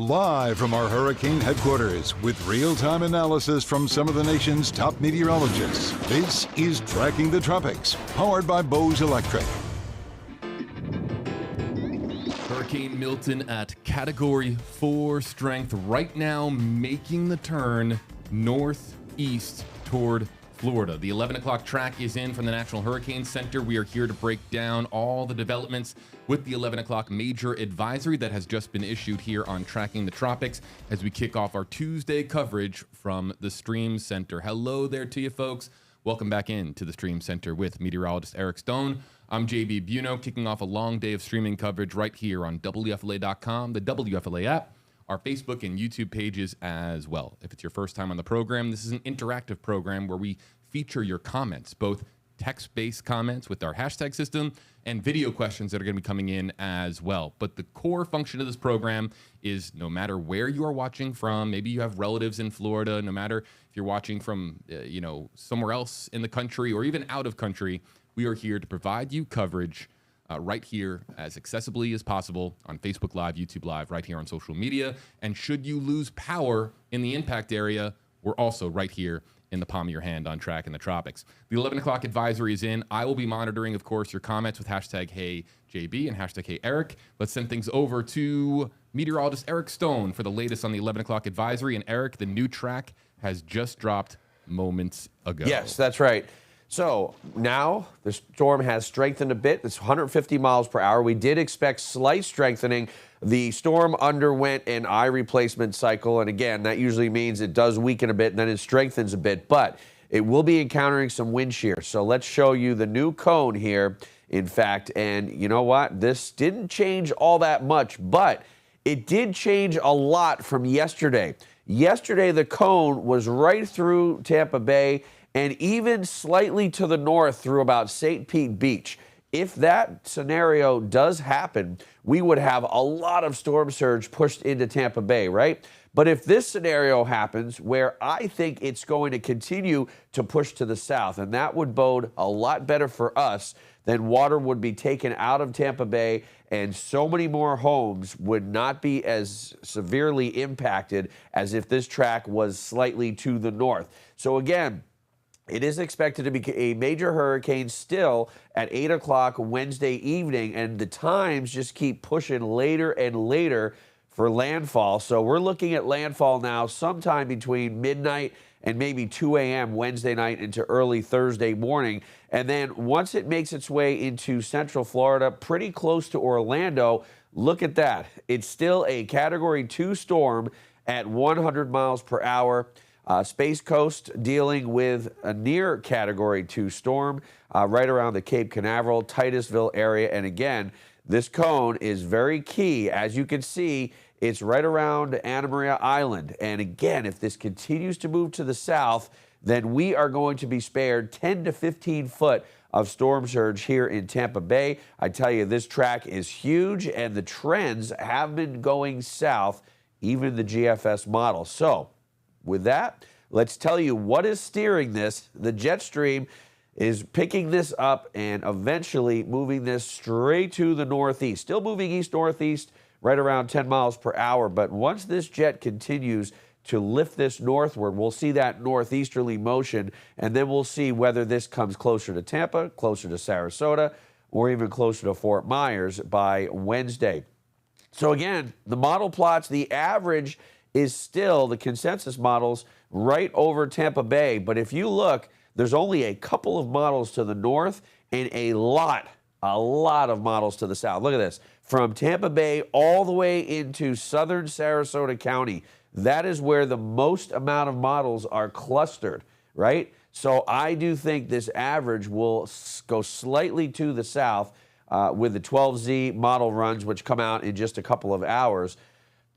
Live from our hurricane headquarters with real-time analysis from some of the nation's top meteorologists. This is Tracking the Tropics, powered by Bose Electric. Hurricane Milton at Category 4 strength right now, making the turn northeast toward Florida. The 11 o'clock track is in from the National Hurricane Center. We are here to break down all the developments with the 11 o'clock major advisory that has just been issued here on Tracking the Tropics as we kick off our Tuesday coverage from the Stream Center. Hello there to you folks. Welcome back in to the Stream Center with meteorologist Eric Stone. I'm JB Biunno, kicking off a long day of streaming coverage right here on WFLA.com, the WFLA app, our Facebook and YouTube pages as well. If it's your first time on the program, this is an interactive program where we feature your comments, both text-based comments with our hashtag system and video questions that are going to be coming in as well. But the core function of this program is no matter where you are watching from, maybe you have relatives in Florida, no matter if you're watching from somewhere else in the country or even out of country, we are here to provide you coverage right here as accessibly as possible on Facebook Live, YouTube Live, right here on social media. And should you lose power in the impact area, we're also right here in the palm of your hand on Tracking the Tropics. The 11 o'clock advisory is in. I will be monitoring, of course, your comments with hashtag HeyJB and hashtag HeyEric. Let's send things over to meteorologist Eric Stone for the latest on the 11 o'clock advisory. And Eric, the new track has just dropped moments ago. Yes, that's right. So now the storm has strengthened a bit. It's 150 miles per hour. We did expect slight strengthening. The storm underwent an eye replacement cycle. And again, that usually means it does weaken a bit and then it strengthens a bit. But it will be encountering some wind shear. So let's show you the new cone here, in fact. And you know what? This didn't change all that much, but it did change a lot from yesterday. Yesterday, the cone was right through Tampa Bay and even slightly to the north through about St. Pete Beach. If that scenario does happen, we would have a lot of storm surge pushed into Tampa Bay, right? But if this scenario happens, where I think it's going to continue to push to the south, and that would bode a lot better for us, then water would be taken out of Tampa Bay, and so many more homes would not be as severely impacted as if this track was slightly to the north. So again, it is expected to be a major hurricane still at 8 o'clock Wednesday evening, and the times just keep pushing later and later for landfall. So we're looking at landfall now sometime between midnight and maybe 2 a.m. Wednesday night into early Thursday morning. And then once it makes its way into central Florida, pretty close to Orlando, look at that. It's still a Category 2 storm at 100 miles per hour. Space Coast dealing with a near Category 2 storm right around the Cape Canaveral, Titusville area. And again, this cone is very key. As you can see, it's right around Anna Maria Island. And again, if this continues to move to the south, then we are going to be spared 10 to 15 foot of storm surge here in Tampa Bay. I tell you, this track is huge, and the trends have been going south, even the GFS model. So with that, let's tell you what is steering this. The jet stream is picking this up and eventually moving this straight to the northeast. Still moving east-northeast right around 10 miles per hour. But once this jet continues to lift this northward, we'll see that northeasterly motion, and then we'll see whether this comes closer to Tampa, closer to Sarasota, or even closer to Fort Myers by Wednesday. So again, the model plots, the average is still, the consensus models, right over Tampa Bay. But if you look, there's only a couple of models to the north and a lot of models to the south. Look at this. From Tampa Bay all the way into southern Sarasota County, that is where the most amount of models are clustered, right? So I do think this average will go slightly to the south with the 12Z model runs, which come out in just a couple of hours.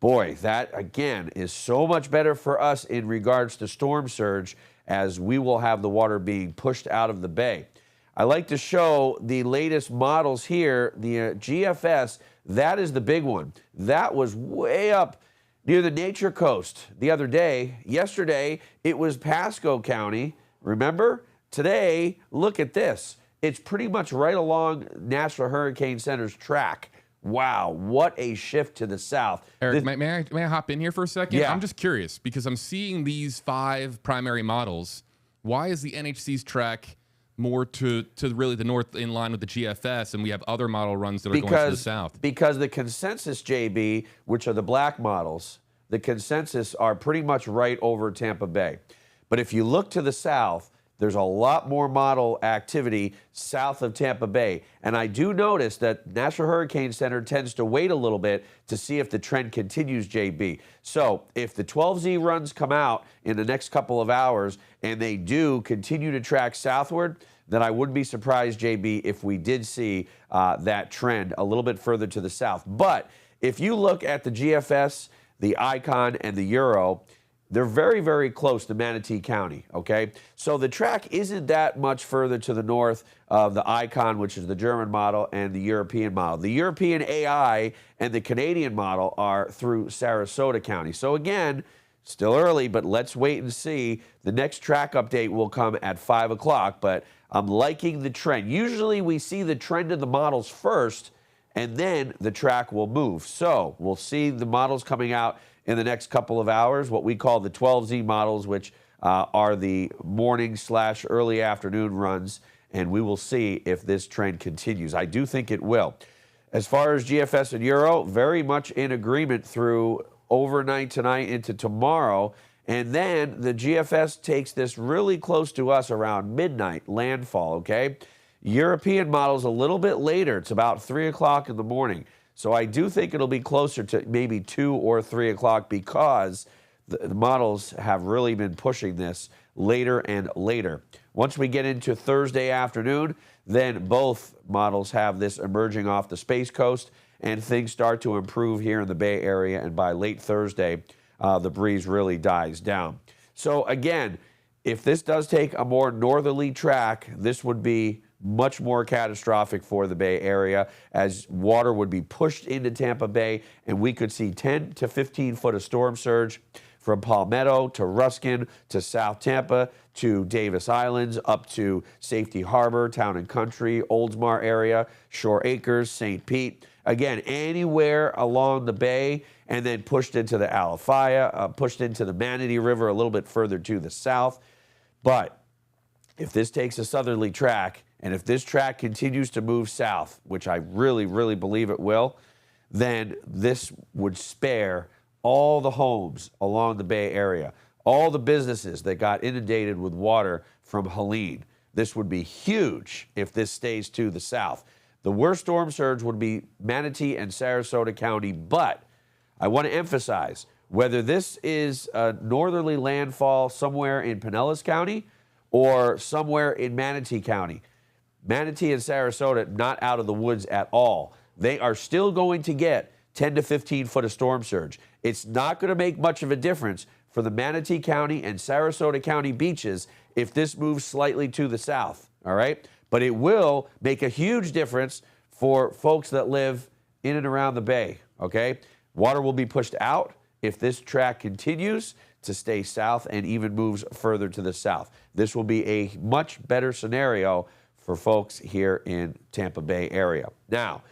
Boy, that, again, is so much better for us in regards to storm surge, as we will have the water being pushed out of the bay. I like to show the latest models here. The GFS, that is the big one. That was way up near the Nature Coast the other day. Yesterday, it was Pasco County. Remember? Today, look at this. It's pretty much right along National Hurricane Center's track. Wow, what a shift to the south. Eric, may I hop in here for a second? Yeah. I'm just curious because I'm seeing these 5 primary models. Why is the NHC's track more to really the north in line with the GFS, and we have other model runs that are going to the south? Because the consensus, JB, which are the black models, the consensus are pretty much right over Tampa Bay. But if you look to the south, there's a lot more model activity south of Tampa Bay. And I do notice that National Hurricane Center tends to wait a little bit to see if the trend continues, JB. So if the 12Z runs come out in the next couple of hours and they do continue to track southward, then I wouldn't be surprised, JB, if we did see that trend a little bit further to the south. But if you look at the GFS, the Icon, and the Euro, they're very, very close to Manatee County, okay? So the track isn't that much further to the north of the Icon, which is the German model, and the European model. The European AI and the Canadian model are through Sarasota County. So again, still early, but let's wait and see. The next track update will come at 5 o'clock, but I'm liking the trend. Usually we see the trend of the models first, and then the track will move. So we'll see the models coming out in the next couple of hours, what we call the 12Z models, which are the morning/early afternoon runs, and we will see if this trend continues. I do think it will. As far as GFS and Euro, very much in agreement through overnight tonight into tomorrow, and then the GFS takes this really close to us around midnight landfall, okay? European models a little bit later. It's about 3 o'clock in the morning. So I do think it'll be closer to maybe 2 or 3 o'clock because the models have really been pushing this later and later. Once we get into Thursday afternoon, then both models have this emerging off the Space Coast, and things start to improve here in the Bay Area, and by late Thursday, the breeze really dies down. So again, if this does take a more northerly track, this would be much more catastrophic for the Bay Area, as water would be pushed into Tampa Bay, and we could see 10 to 15 foot of storm surge from Palmetto to Ruskin to South Tampa to Davis Islands up to Safety Harbor, Town and Country, Oldsmar area, Shore Acres, St. Pete. Again, anywhere along the bay, and then pushed into the Alafaya, pushed into the Manatee River a little bit further to the south. But if this takes a southerly track, and if this track continues to move south, which I really, really believe it will, then this would spare all the homes along the Bay Area, all the businesses that got inundated with water from Helene. This would be huge if this stays to the south. The worst storm surge would be Manatee and Sarasota County, but I want to emphasize, whether this is a northerly landfall somewhere in Pinellas County or somewhere in Manatee County, Manatee and Sarasota not out of the woods at all. They are still going to get 10 to 15 foot of storm surge. It's not going to make much of a difference for the Manatee County and Sarasota County beaches if this moves slightly to the south, all right? But it will make a huge difference for folks that live in and around the bay, okay? Water will be pushed out if this track continues to stay south and even moves further to the south. This will be a much better scenario for folks here in Tampa Bay area. Now,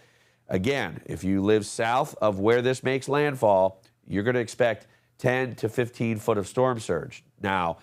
again, if you live south of where this makes landfall, you're going to expect 10 to 15 foot of storm surge. Now,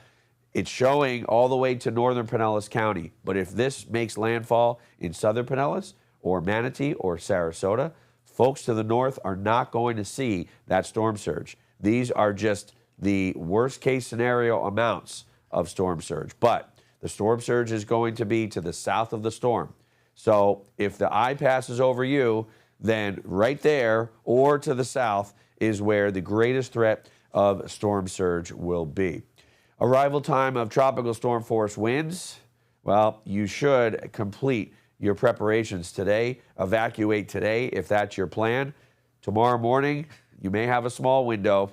it's showing all the way to northern Pinellas County, but if this makes landfall in southern Pinellas or Manatee or Sarasota, folks to the north are not going to see that storm surge. These are just the worst case scenario amounts of storm surge, but the storm surge is going to be to the south of the storm. So if the eye passes over you, then right there or to the south is where the greatest threat of storm surge will be. Arrival time of tropical storm force winds. Well, you should complete your preparations today. Evacuate today if that's your plan. Tomorrow morning, you may have a small window,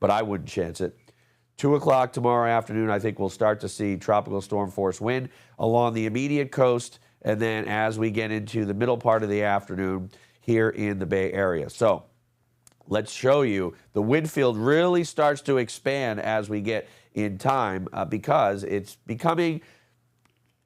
but I wouldn't chance it. 2 o'clock tomorrow afternoon, I think we'll start to see tropical storm force wind along the immediate coast, and then as we get into the middle part of the afternoon here in the Bay Area. So let's show you the wind field really starts to expand as we get in time because it's becoming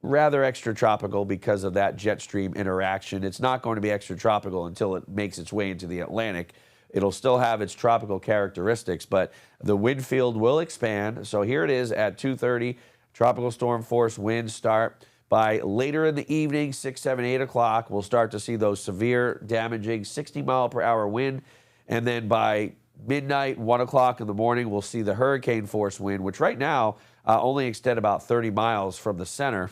rather extratropical because of that jet stream interaction. It's not going to be extratropical until it makes its way into the Atlantic. It'll still have its tropical characteristics, but the wind field will expand. So here it is at 2:30. Tropical storm force winds start. By later in the evening, 6, 7, 8 o'clock, we'll start to see those severe, damaging 60-mile-per-hour wind. And then by midnight, 1 o'clock in the morning, we'll see the hurricane force wind, which right now only extend about 30 miles from the center,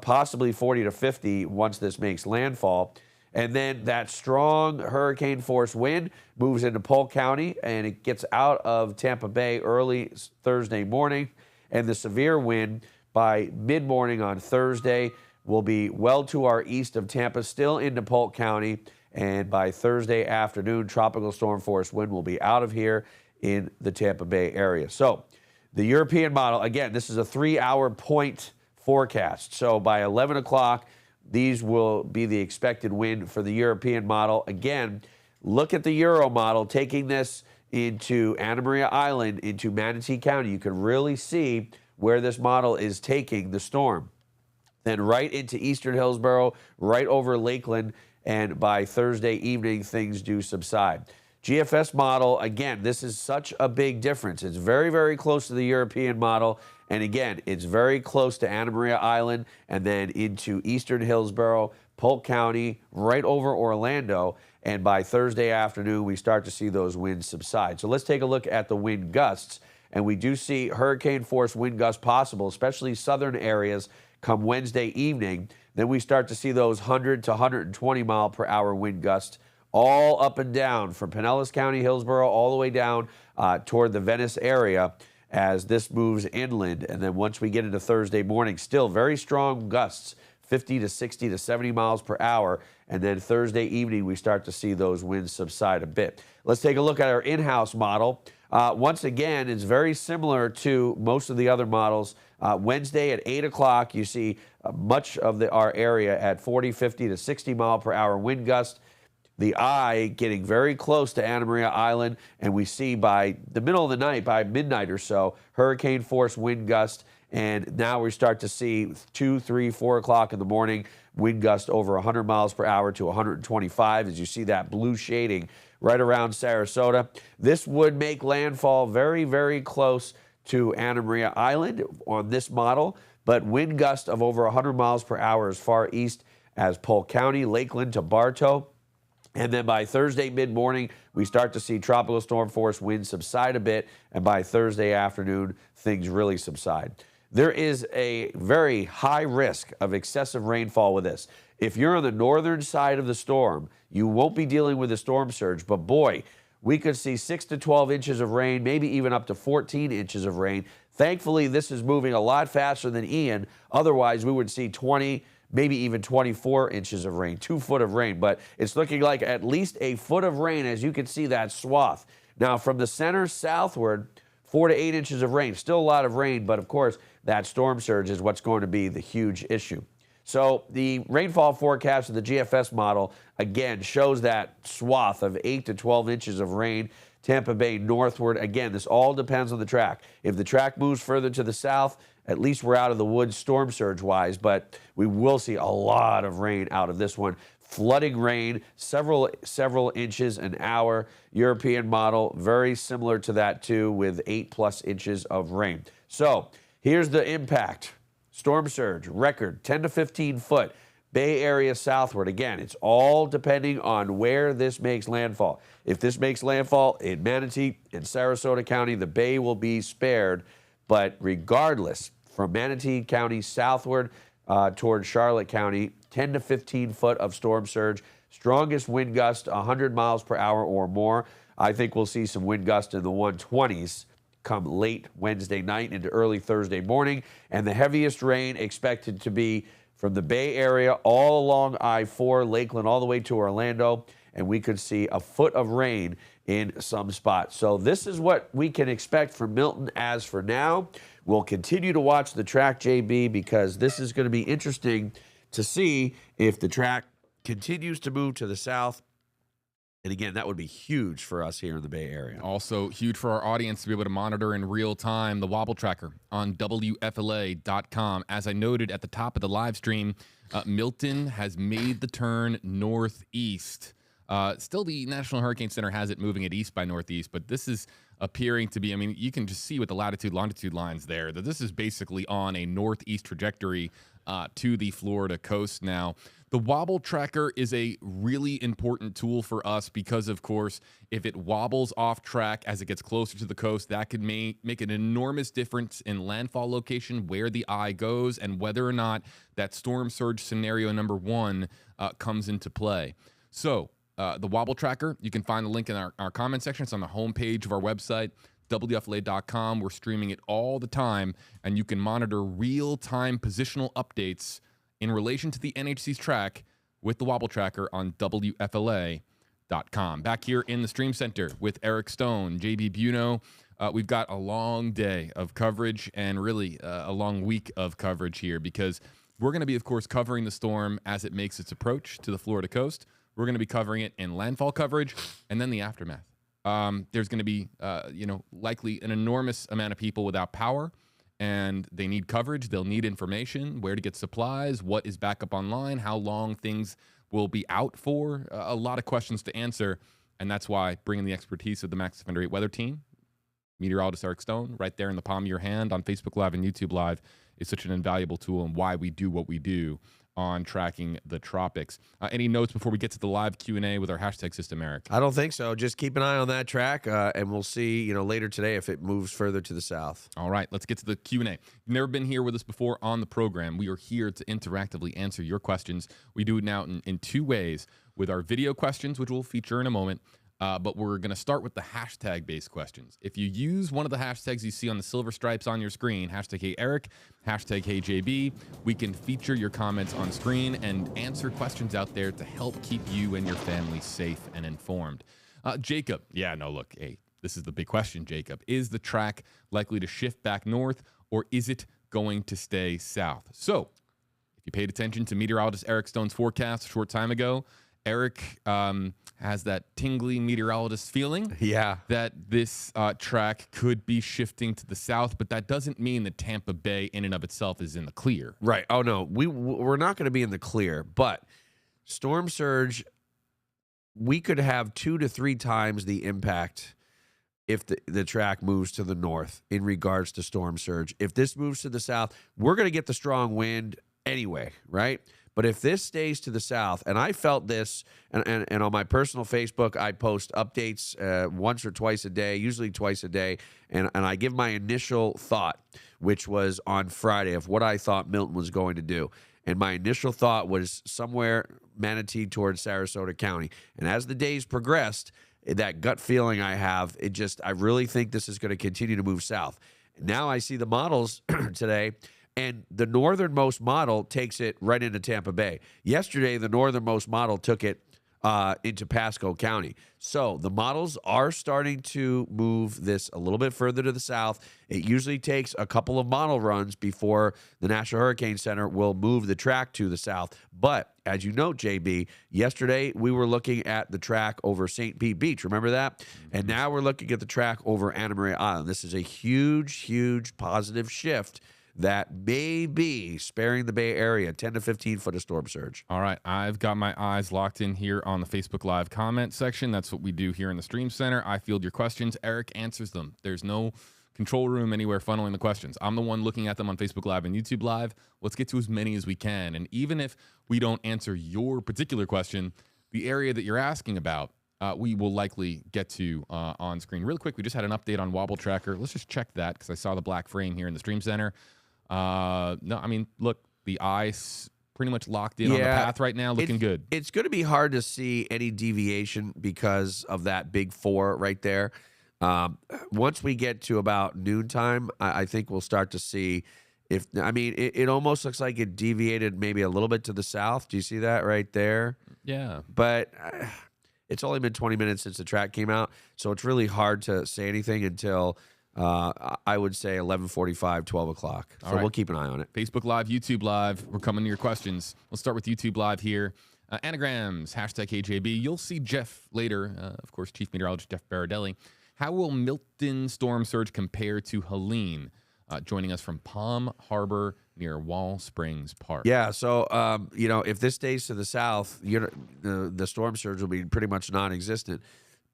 possibly 40 to 50 once this makes landfall. And then that strong hurricane force wind moves into Polk County, and it gets out of Tampa Bay early Thursday morning. And the severe wind by mid-morning on Thursday will be well to our east of Tampa, still into Polk County. And by Thursday afternoon, tropical storm force wind will be out of here in the Tampa Bay area. So the European model, again, this is a 3-hour point forecast. So by 11 o'clock, these will be the expected wind for the European model. Again, look at the Euro model, taking this into Anna Maria Island, into Manatee County. You can really see where this model is taking the storm. Then right into eastern Hillsborough, right over Lakeland, and by Thursday evening, things do subside. GFS model, again, this is such a big difference. It's very, very close to the European model. And again, it's very close to Anna Maria Island and then into eastern Hillsborough, Polk County, right over Orlando. And by Thursday afternoon, we start to see those winds subside. So let's take a look at the wind gusts. And we do see hurricane force wind gusts possible, especially southern areas, come Wednesday evening. Then we start to see those 100 to 120 mile per hour wind gusts all up and down from Pinellas County, Hillsborough, all the way down toward the Venice area as this moves inland. And then once we get into Thursday morning, still very strong gusts, 50 to 60 to 70 miles per hour. And then Thursday evening, we start to see those winds subside a bit. Let's take a look at our in-house model. Once again, it's very similar to most of the other models. Wednesday at 8 o'clock, you see much of our area at 40, 50 to 60 mile per hour wind gust. The eye getting very close to Anna Maria Island, and we see by the middle of the night, by midnight or so, hurricane force wind gust. And now we start to see 2, 3, 4 o'clock in the morning, wind gust over 100 miles per hour to 125, as you see that blue shading right around Sarasota. This would make landfall very, very close to Anna Maria Island on this model, but wind gust of over 100 miles per hour as far east as Polk County, Lakeland to Bartow. And then by Thursday mid-morning, we start to see tropical storm force winds subside a bit, and by Thursday afternoon, things really subside. There is a very high risk of excessive rainfall with this. If you're on the northern side of the storm, you won't be dealing with a storm surge, but boy, we could see 6 to 12 inches of rain, maybe even up to 14 inches of rain. Thankfully, this is moving a lot faster than Ian. Otherwise, we would see 20, maybe even 24 inches of rain, 2 foot of rain. But it's looking like at least a foot of rain, as you can see that swath. Now, from the center southward, 4 to 8 inches of rain. Still a lot of rain, but of course, that storm surge is what's going to be the huge issue. So the rainfall forecast of the GFS model, again, shows that swath of 8 to 12 inches of rain. Tampa Bay northward. Again, this all depends on the track. If the track moves further to the south, at least we're out of the woods storm surge-wise, but we will see a lot of rain out of this one. Flooding rain, several inches an hour. European model, very similar to that too, with 8+ inches of rain. So here's the impact. Storm surge, record 10 to 15 foot. Bay Area southward. Again, it's all depending on where this makes landfall. If this makes landfall in Manatee and Sarasota County, the Bay will be spared. But regardless, from Manatee County southward toward Charlotte County, 10 to 15 foot of storm surge. Strongest wind gust, 100 miles per hour or more. I think we'll see some wind gust in the 120s come late Wednesday night into early Thursday morning. And the heaviest rain expected to be from the Bay Area all along I-4, Lakeland, all the way to Orlando. And we could see a foot of rain in some spots. So this is what we can expect from Milton as for now. We'll continue to watch the track, JB, because this is going to be interesting to see if the track continues to move to the south And again, that would be huge for us here in the Bay Area. Also huge for our audience to be able to monitor in real time the wobble tracker on WFLA.com. As I noted at the top of the live stream, Milton has made the turn northeast. Still, the National Hurricane Center has it moving it east by northeast, but this is appearing to be, I mean, you can just see with the latitude, longitude lines there that this is basically on a northeast trajectory to the Florida coast now. The wobble tracker is a really important tool for us because, of course, if it wobbles off track as it gets closer to the coast, that could make an enormous difference in landfall location, where the eye goes, and whether or not that storm surge scenario number 1 comes into play. So the wobble tracker, you can find the link in our comment section. It's on the homepage of our website, WFLA.com. We're streaming it all the time, and you can monitor real-time positional updates in relation to the NHC's track with the wobble tracker on WFLA.com. Back here in the Stream Center with Eric Stone, JB Biunno. We've got a long day of coverage and really a long week of coverage here because we're going to be, of course, covering the storm as it makes its approach to the Florida coast. We're going to be covering it in landfall coverage and then the aftermath. There's going to be, likely an enormous amount of people without power, and they need coverage. They'll need information, where to get supplies, what is back up online, how long things will be out for. A lot of questions to answer, and that's why bringing the expertise of the Max Defender 8 weather team, meteorologist Eric Stone, right there in the palm of your hand on Facebook Live and YouTube Live is such an invaluable tool, and why we do what we do on tracking the tropics. Any notes before we get to the live Q&A with our hashtag system, Eric? I don't think so. Just keep an eye on that track, and we'll see, later today if it moves further to the south. All right, let's get to the Q&A. You've never been here with us before on the program. We are here to interactively answer your questions. We do it now in 2 ways, with our video questions, which we'll feature in a moment, but we're going to start with the hashtag-based questions. If you use one of the hashtags you see on the silver stripes on your screen, hashtag HeyEric, hashtag HeyJB, we can feature your comments on screen and answer questions out there to help keep you and your family safe and informed. Jacob, hey, this is the big question, Jacob. Is the track likely to shift back north, or is it going to stay south? So, if you paid attention to meteorologist Eric Stone's forecast a short time ago, Eric has that tingly meteorologist feeling that this track could be shifting to the south, but that doesn't mean that Tampa Bay in and of itself is in the clear. Right. Oh, no. We're not going to be in the clear, but storm surge, we could have 2 to 3 times the impact if the track moves to the north in regards to storm surge. If this moves to the south, we're going to get the strong wind anyway, right? But if this stays to the south, and I felt this, and on my personal Facebook, I post updates once or twice a day, usually twice a day, and I give my initial thought, which was on Friday, of what I thought Milton was going to do. And my initial thought was somewhere Manatee towards Sarasota County. And as the days progressed, that gut feeling I have, I really think this is going to continue to move south. Now I see the models today, and the northernmost model takes it right into Tampa Bay. Yesterday, the northernmost model took it into Pasco County. So the models are starting to move this a little bit further to the south. It usually takes a couple of model runs before the National Hurricane Center will move the track to the south. But as you know, JB, yesterday we were looking at the track over St. Pete Beach. Remember that? And now we're looking at the track over Anna Maria Island. This is a huge, huge positive shift that may be sparing the Bay Area 10 to 15 foot of storm surge. All right, I've got my eyes locked in here on the Facebook Live comment section. That's what we do here in the Stream Center. I field your questions. Eric answers them. There's no control room anywhere funneling the questions. I'm the one looking at them on Facebook Live and YouTube Live. Let's get to as many as we can. And even if we don't answer your particular question, the area that you're asking about, we will likely get to on screen. Real quick, we just had an update on Wobble Tracker. Let's just check that because I saw the black frame here in the Stream Center. No, I mean, look, the ice pretty much locked in on the path right now, looking good. It's going to be hard to see any deviation because of that big 4 right there. Once we get to about noontime, I think we'll start to see it almost looks like it deviated maybe a little bit to the south. Do you see that right there? Yeah. But it's only been 20 minutes since the track came out, so it's really hard to say anything until I would say 11:45, 12 o'clock. So we'll keep an eye on it. Facebook Live, YouTube Live. We're coming to your questions. We'll start with YouTube Live here. Anagrams, hashtag KJB. You'll see Jeff later, of course, Chief Meteorologist Jeff Baradelli. How will Milton storm surge compare to Helene? Joining us from Palm Harbor near Wall Springs Park. Yeah, so if this stays to the south, the storm surge will be pretty much non-existent.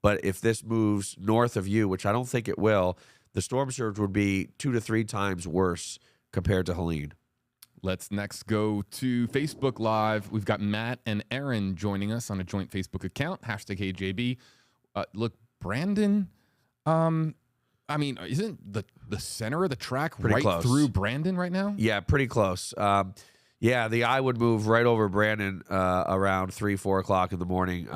But if this moves north of you, which I don't think it will, the storm surge would be 2 to 3 times worse compared to Helene. Let's next go to Facebook Live. We've got Matt and Aaron joining us on a joint Facebook account, hashtag KJB. Look, Brandon, isn't the center of the track pretty right close through Brandon right now? Yeah, pretty close. The eye would move right over Brandon around 3, 4 o'clock in the morning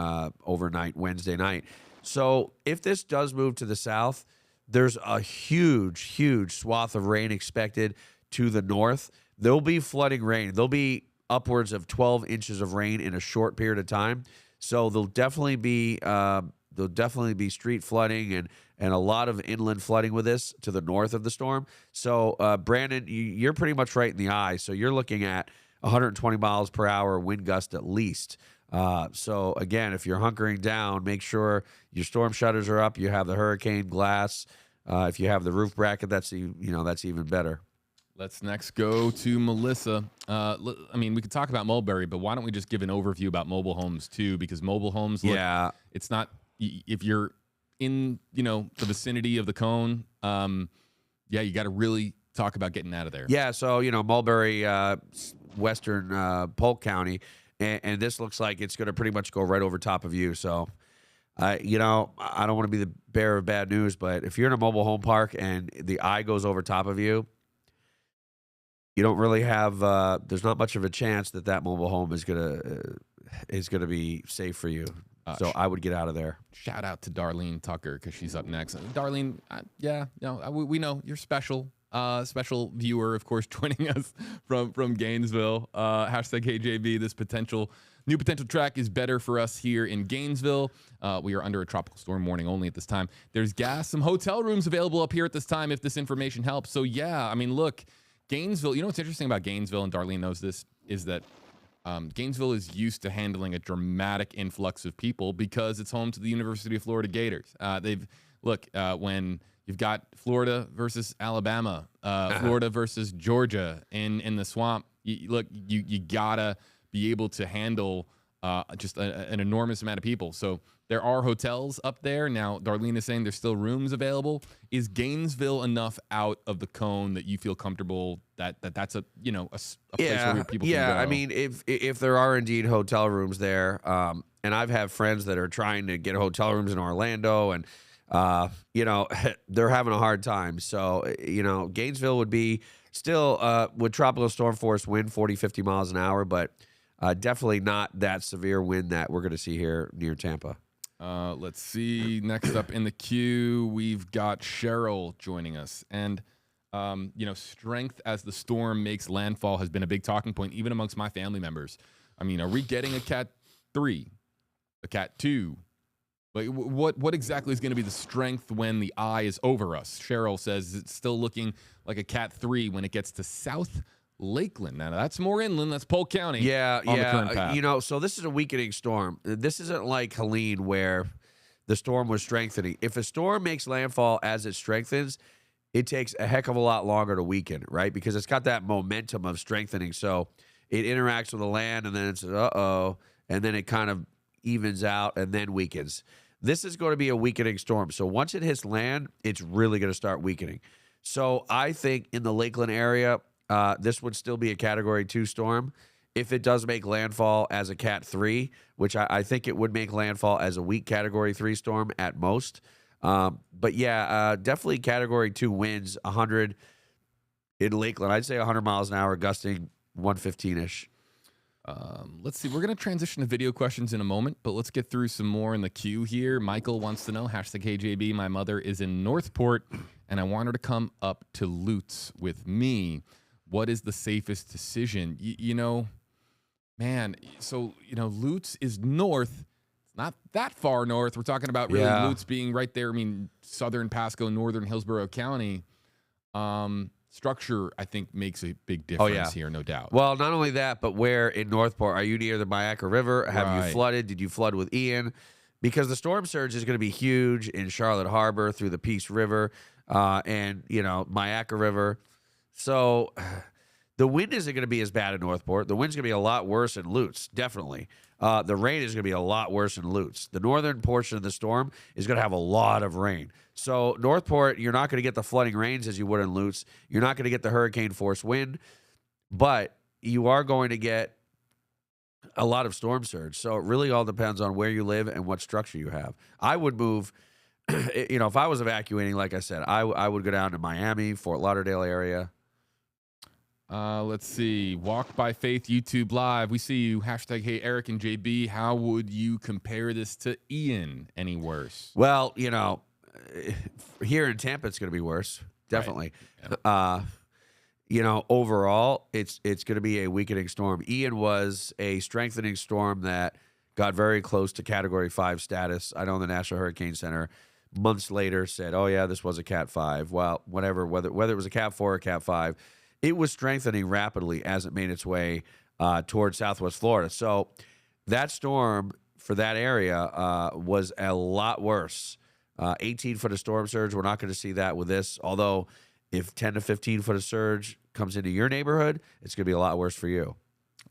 overnight, Wednesday night. So if this does move to the south, there's a huge, huge swath of rain expected to the north. There'll be flooding rain. There'll be upwards of 12 inches of rain in a short period of time. So there'll definitely be street flooding and a lot of inland flooding with this to the north of the storm. So Brandon, you're pretty much right in the eye. So you're looking at 120 miles per hour wind gust at least. So again, if you're hunkering down, make sure your storm shutters are up. You have the hurricane glass. If you have the roof bracket, that's even better. Let's next go to Melissa. We could talk about Mulberry, but why don't we just give an overview about mobile homes too? Because mobile homes, it's not, if you're in, the vicinity of the cone, you got to really talk about getting out of there. Yeah. So, Mulberry, western Polk County, and this looks like it's going to pretty much go right over top of you. So, I don't want to be the bearer of bad news, but if you're in a mobile home park and the eye goes over top of you, you don't really have. There's not much of a chance that mobile home is gonna be safe for you. So I would get out of there. Shout out to Darlene Tucker because she's up next. Darlene, we know you're special. Special viewer, of course, joining us from Gainesville. Hashtag KJB. This new potential track is better for us here in Gainesville. We are under a tropical storm warning only at this time. There's some hotel rooms available up here at this time if this information helps. So look. Gainesville, what's interesting about Gainesville, and Darlene knows this, is that Gainesville is used to handling a dramatic influx of people because it's home to the University of Florida Gators. When you've got Florida versus Alabama, Florida versus Georgia in the swamp, you gotta be able to handle just an enormous amount of people. So there are hotels up there. Now, Darlene is saying there's still rooms available. Is Gainesville enough out of the cone that you feel comfortable that's a place where people can go? I mean, if there are indeed hotel rooms there, and I've had friends that are trying to get hotel rooms in Orlando, and they're having a hard time. So, Gainesville would be still with tropical storm force wind 40, 50 miles an hour, but definitely not that severe wind that we're going to see here near Tampa. Let's see. Next up in the queue, we've got Cheryl joining us. And, strength as the storm makes landfall has been a big talking point, even amongst my family members. I mean, are we getting a Cat 3, a Cat 2? Like, what exactly is going to be the strength when the eye is over us? Cheryl says it's still looking like a Cat 3 when it gets to South Lakeland. Now, that's more inland. That's Polk County. Yeah. The current path. So this is a weakening storm. This isn't like Helene where the storm was strengthening. If a storm makes landfall as it strengthens, it takes a heck of a lot longer to weaken, right? Because it's got that momentum of strengthening. So it interacts with the land, and then it's, and then it kind of evens out and then weakens. This is going to be a weakening storm. So once it hits land, it's really going to start weakening. So I think in the Lakeland area, this would still be a Category 2 storm. If it does make landfall as a Cat 3, which I think it would make landfall as a weak Category 3 storm at most. Definitely Category 2 winds 100 in Lakeland. I'd say 100 miles an hour, gusting 115-ish. Let's see. We're going to transition to video questions in a moment, but let's get through some more in the queue here. Michael wants to know, hashtag KJB, my mother is in Northport, and I want her to come up to Lutz with me. What is the safest decision? Lutz is north. It's not that far north. We're talking about really Lutz being right there. I mean, southern Pasco, northern Hillsborough County. structure, I think, makes a big difference here, no doubt. Well, not only that, but where in Northport? Are you near the Biunno River? Have you flooded? Did you flood with Ian? Because the storm surge is going to be huge in Charlotte Harbor through the Peace River and, Biunno River. So the wind isn't going to be as bad in Northport. The wind's going to be a lot worse in Lutz, definitely. The rain is going to be a lot worse in Lutz. The northern portion of the storm is going to have a lot of rain. So Northport, you're not going to get the flooding rains as you would in Lutz. You're not going to get the hurricane force wind, but you are going to get a lot of storm surge. So it really all depends on where you live and what structure you have. I would move, if I was evacuating, like I said, I would go down to Miami, Fort Lauderdale area. Let's see. Walk by Faith YouTube Live. We see you. Hashtag Hey Eric and JB. How would you compare this to Ian? Any worse? Well, here in Tampa, it's going to be worse. Definitely. Right. Yeah. Overall, it's going to be a weakening storm. Ian was a strengthening storm that got very close to Category 5 status. I know the National Hurricane Center months later said, oh, yeah, this was a Cat 5. Well, whether it was a Cat 4 or Cat 5, it was strengthening rapidly as it made its way towards Southwest Florida. So that storm for that area was a lot worse. 18 foot of storm surge. We're not going to see that with this, although if 10 to 15 foot of surge comes into your neighborhood, it's going to be a lot worse for you.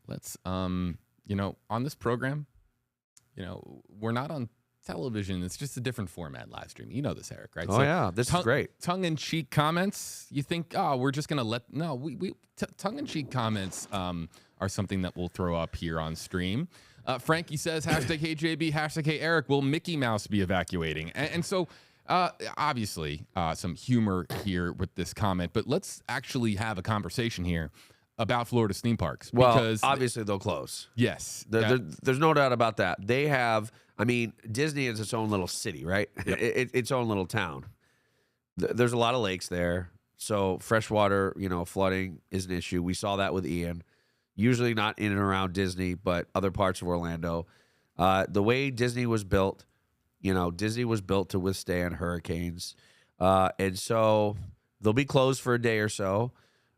Let's, on this program, we're not on television. It's just a different format live stream. You know this, Eric, right? Oh, yeah. This is great. Tongue-in-cheek comments. You think, we're just going to tongue-in-cheek comments are something that we'll throw up here on stream. Frankie says, hashtag Hey JB, hashtag Hey Eric, will Mickey Mouse be evacuating? And so, obviously, some humor here with this comment, but let's actually have a conversation here about Florida's theme parks. Well, because obviously they'll close. Yes. There's no doubt about that. They have, Disney is its own little city, right? Yep. Its own little town. There's a lot of lakes there. So freshwater, flooding is an issue. We saw that with Ian. Usually not in and around Disney, but other parts of Orlando. The way Disney was built, Disney was built to withstand hurricanes. And so they'll be closed for a day or so.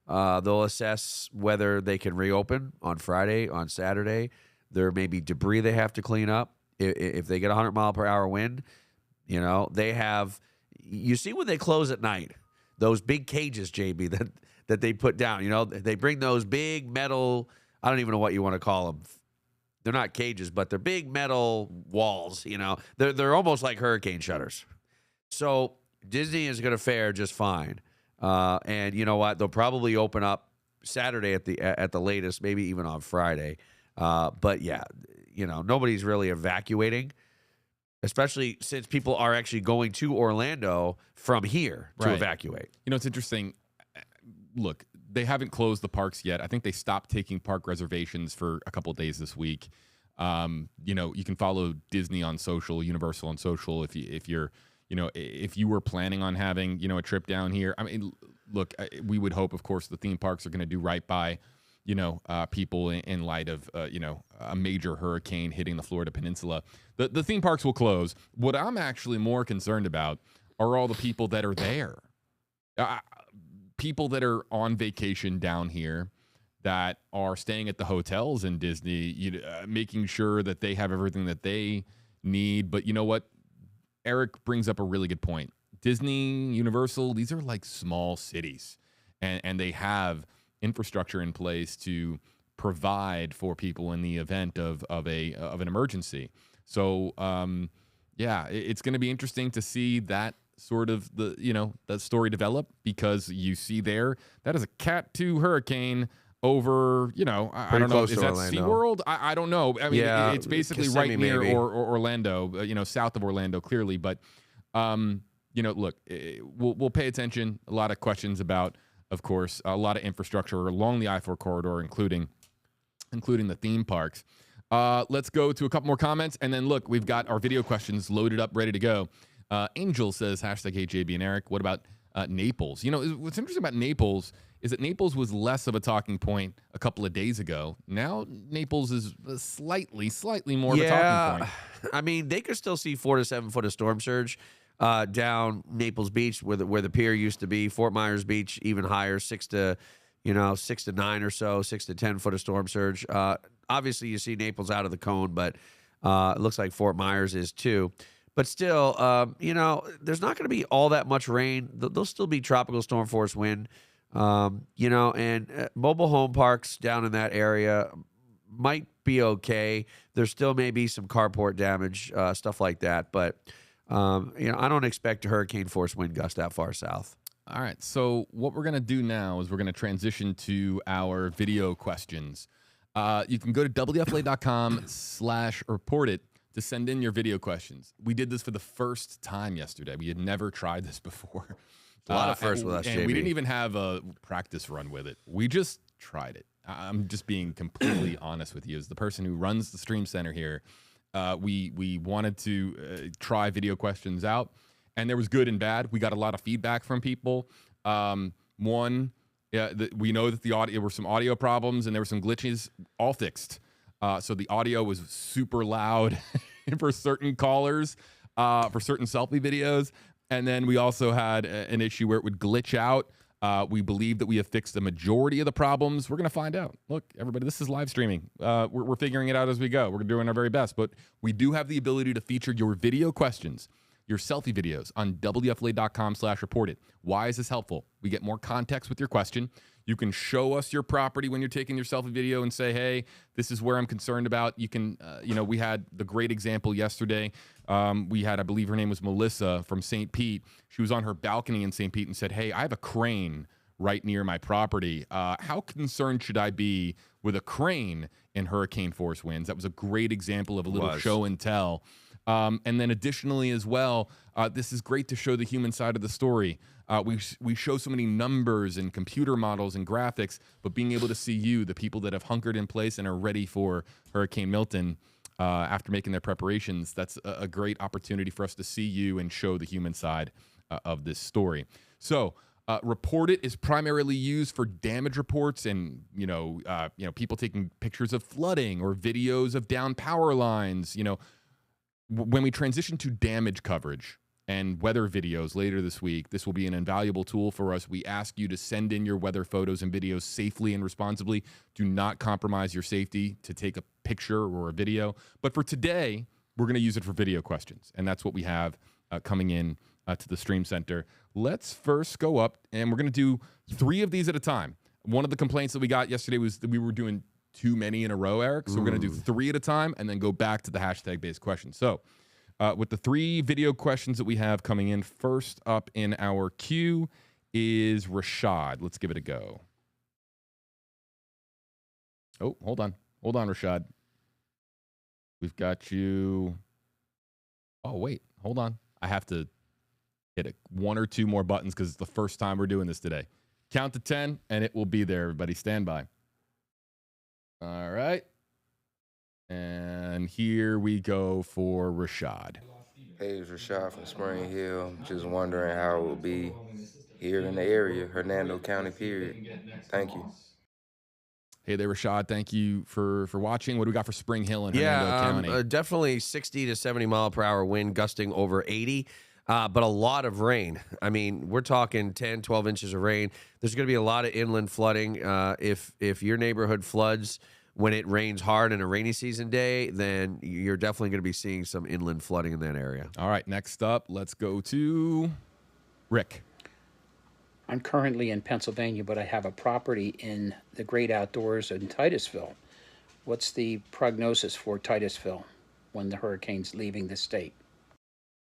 They'll assess whether they can reopen on Friday, on Saturday. There may be debris they have to clean up. If they get 100-mile-per-hour wind, they have – you see when they close at night, those big cages, JB, that they put down. They bring those big metal – I don't even know what you want to call them. They're not cages, but they're big metal walls. They're almost like hurricane shutters. So Disney is going to fare just fine. And you know what? They'll probably open up Saturday at the latest, maybe even on Friday. But yeah, nobody's really evacuating, especially since people are actually going to Orlando from here to evacuate. It's interesting. Look, they haven't closed the parks yet. I think they stopped taking park reservations for a couple of days this week. You can follow Disney on social, Universal on social if you're if you were planning on having, a trip down here. Look, we would hope, of course, the theme parks are going to do right by, people in light of, a major hurricane hitting the Florida Peninsula. The theme parks will close. What I'm actually more concerned about are all the people that are there. People that are on vacation down here that are staying at the hotels in Disney, making sure that they have everything that they need. But you know what? Eric brings up a really good point. Disney, Universal, these are like small cities, and they have infrastructure in place to provide for people in the event of an emergency. So, it's going to be interesting to see that sort of that story develop, because you see there that is a Cat 2 hurricane over, I don't know, is that SeaWorld? I don't know. It's basically right near or Orlando, south of Orlando, clearly. But, look, we'll pay attention. A lot of questions about, of course, a lot of infrastructure along the I-4 corridor, including the theme parks. Let's go to a couple more comments. And then, look, we've got our video questions loaded up, ready to go. Angel says, hashtag Hey JB and Eric, what about Naples? What's interesting about Naples is that Naples was less of a talking point a couple of days ago. Now Naples is slightly more of a talking point. They could still see 4 to 7 foot of storm surge. down Naples Beach where the pier used to be. Fort Myers Beach even higher, 6 to 9 or so, 6 to 10 foot of storm surge. Obviously, you see Naples out of the cone, but it looks like Fort Myers is too. But still, there's not going to be all that much rain. There'll still be tropical storm force wind, and mobile home parks down in that area might be okay. There still may be some carport damage, stuff like that. But, I don't expect a hurricane force wind gust that far south. All right. So what we're going to do now is we're going to transition to our video questions. You can go to WFLA.com/report-it to send in your video questions. We did this for the first time yesterday. We had never tried this before. A lot of firsts with us, and JB. we didn't even have a practice run with it. We just tried it. I'm just being completely honest with you. As the person who runs the stream center here, we wanted to try video questions out, and there was good and bad. We got a lot of feedback from people. We know that the audio, there were some audio problems and there were some glitches, all fixed. So the audio was super loud for certain callers, for certain selfie videos. And then we also had an issue where it would glitch out. We believe that we have fixed the majority of the problems. We're going to find out. Look, everybody, this is live streaming. We're figuring it out as we go. We're doing our very best. But we do have the ability to feature your video questions, your selfie videos on WFLA.com/report-it. Why is this helpful? We get more context with your question. You can show us your property when you're taking your selfie video and say, hey, this is where I'm concerned about. You can, we had the great example yesterday. We had, I believe her name was Melissa from St. Pete. She was on her balcony in St. Pete and said, hey, I have a crane right near my property. How concerned should I be with a crane in hurricane force winds? That was a great example of a little show and tell. And then additionally as well, this is great to show the human side of the story. We show so many numbers and computer models and graphics, but being able to see you, the people that have hunkered in place and are ready for Hurricane Milton after making their preparations, that's a great opportunity for us to see you and show the human side of this story. So Report It is primarily used for damage reports and people taking pictures of flooding or videos of down power lines. When we transition to damage coverage and weather videos later this week, this will be an invaluable tool for us. We ask you to send in your weather photos and videos safely and responsibly. Do not compromise your safety to take a picture or a video. But for today, we're going to use it for video questions, and that's what we have coming in to the Stream Center. Let's first go up, and we're going to do 3 of these at a time. One of the complaints that we got yesterday was that we were doing too many in a row, Eric. So we're going to do 3 at a time and then go back to the hashtag-based questions. So with the 3 video questions that we have coming in, first up in our queue is Rashad. Let's give it a go. Oh, hold on. Hold on, Rashad. We've got you. Oh, wait. Hold on. I have to hit 1 or 2 more buttons because it's the first time we're doing this today. Count to 10, and it will be there. Everybody stand by. All right. And here we go for Rashad. Hey, it's Rashad from Spring Hill. Just wondering how it will be here in the area, Hernando County, period. Thank you. Hey there, Rashad. Thank you for watching. What do we got for Spring Hill and Hernando County? Definitely 60 to 70 mile per hour wind gusting over 80. But a lot of rain. I mean, we're talking 10, 12 inches of rain. There's going to be a lot of inland flooding. If your neighborhood floods when it rains hard in a rainy season day, then you're definitely going to be seeing some inland flooding in that area. All right, next up, let's go to Rick. I'm currently in Pennsylvania, but I have a property in the great outdoors in Titusville. What's the prognosis for Titusville when the hurricane's leaving the state?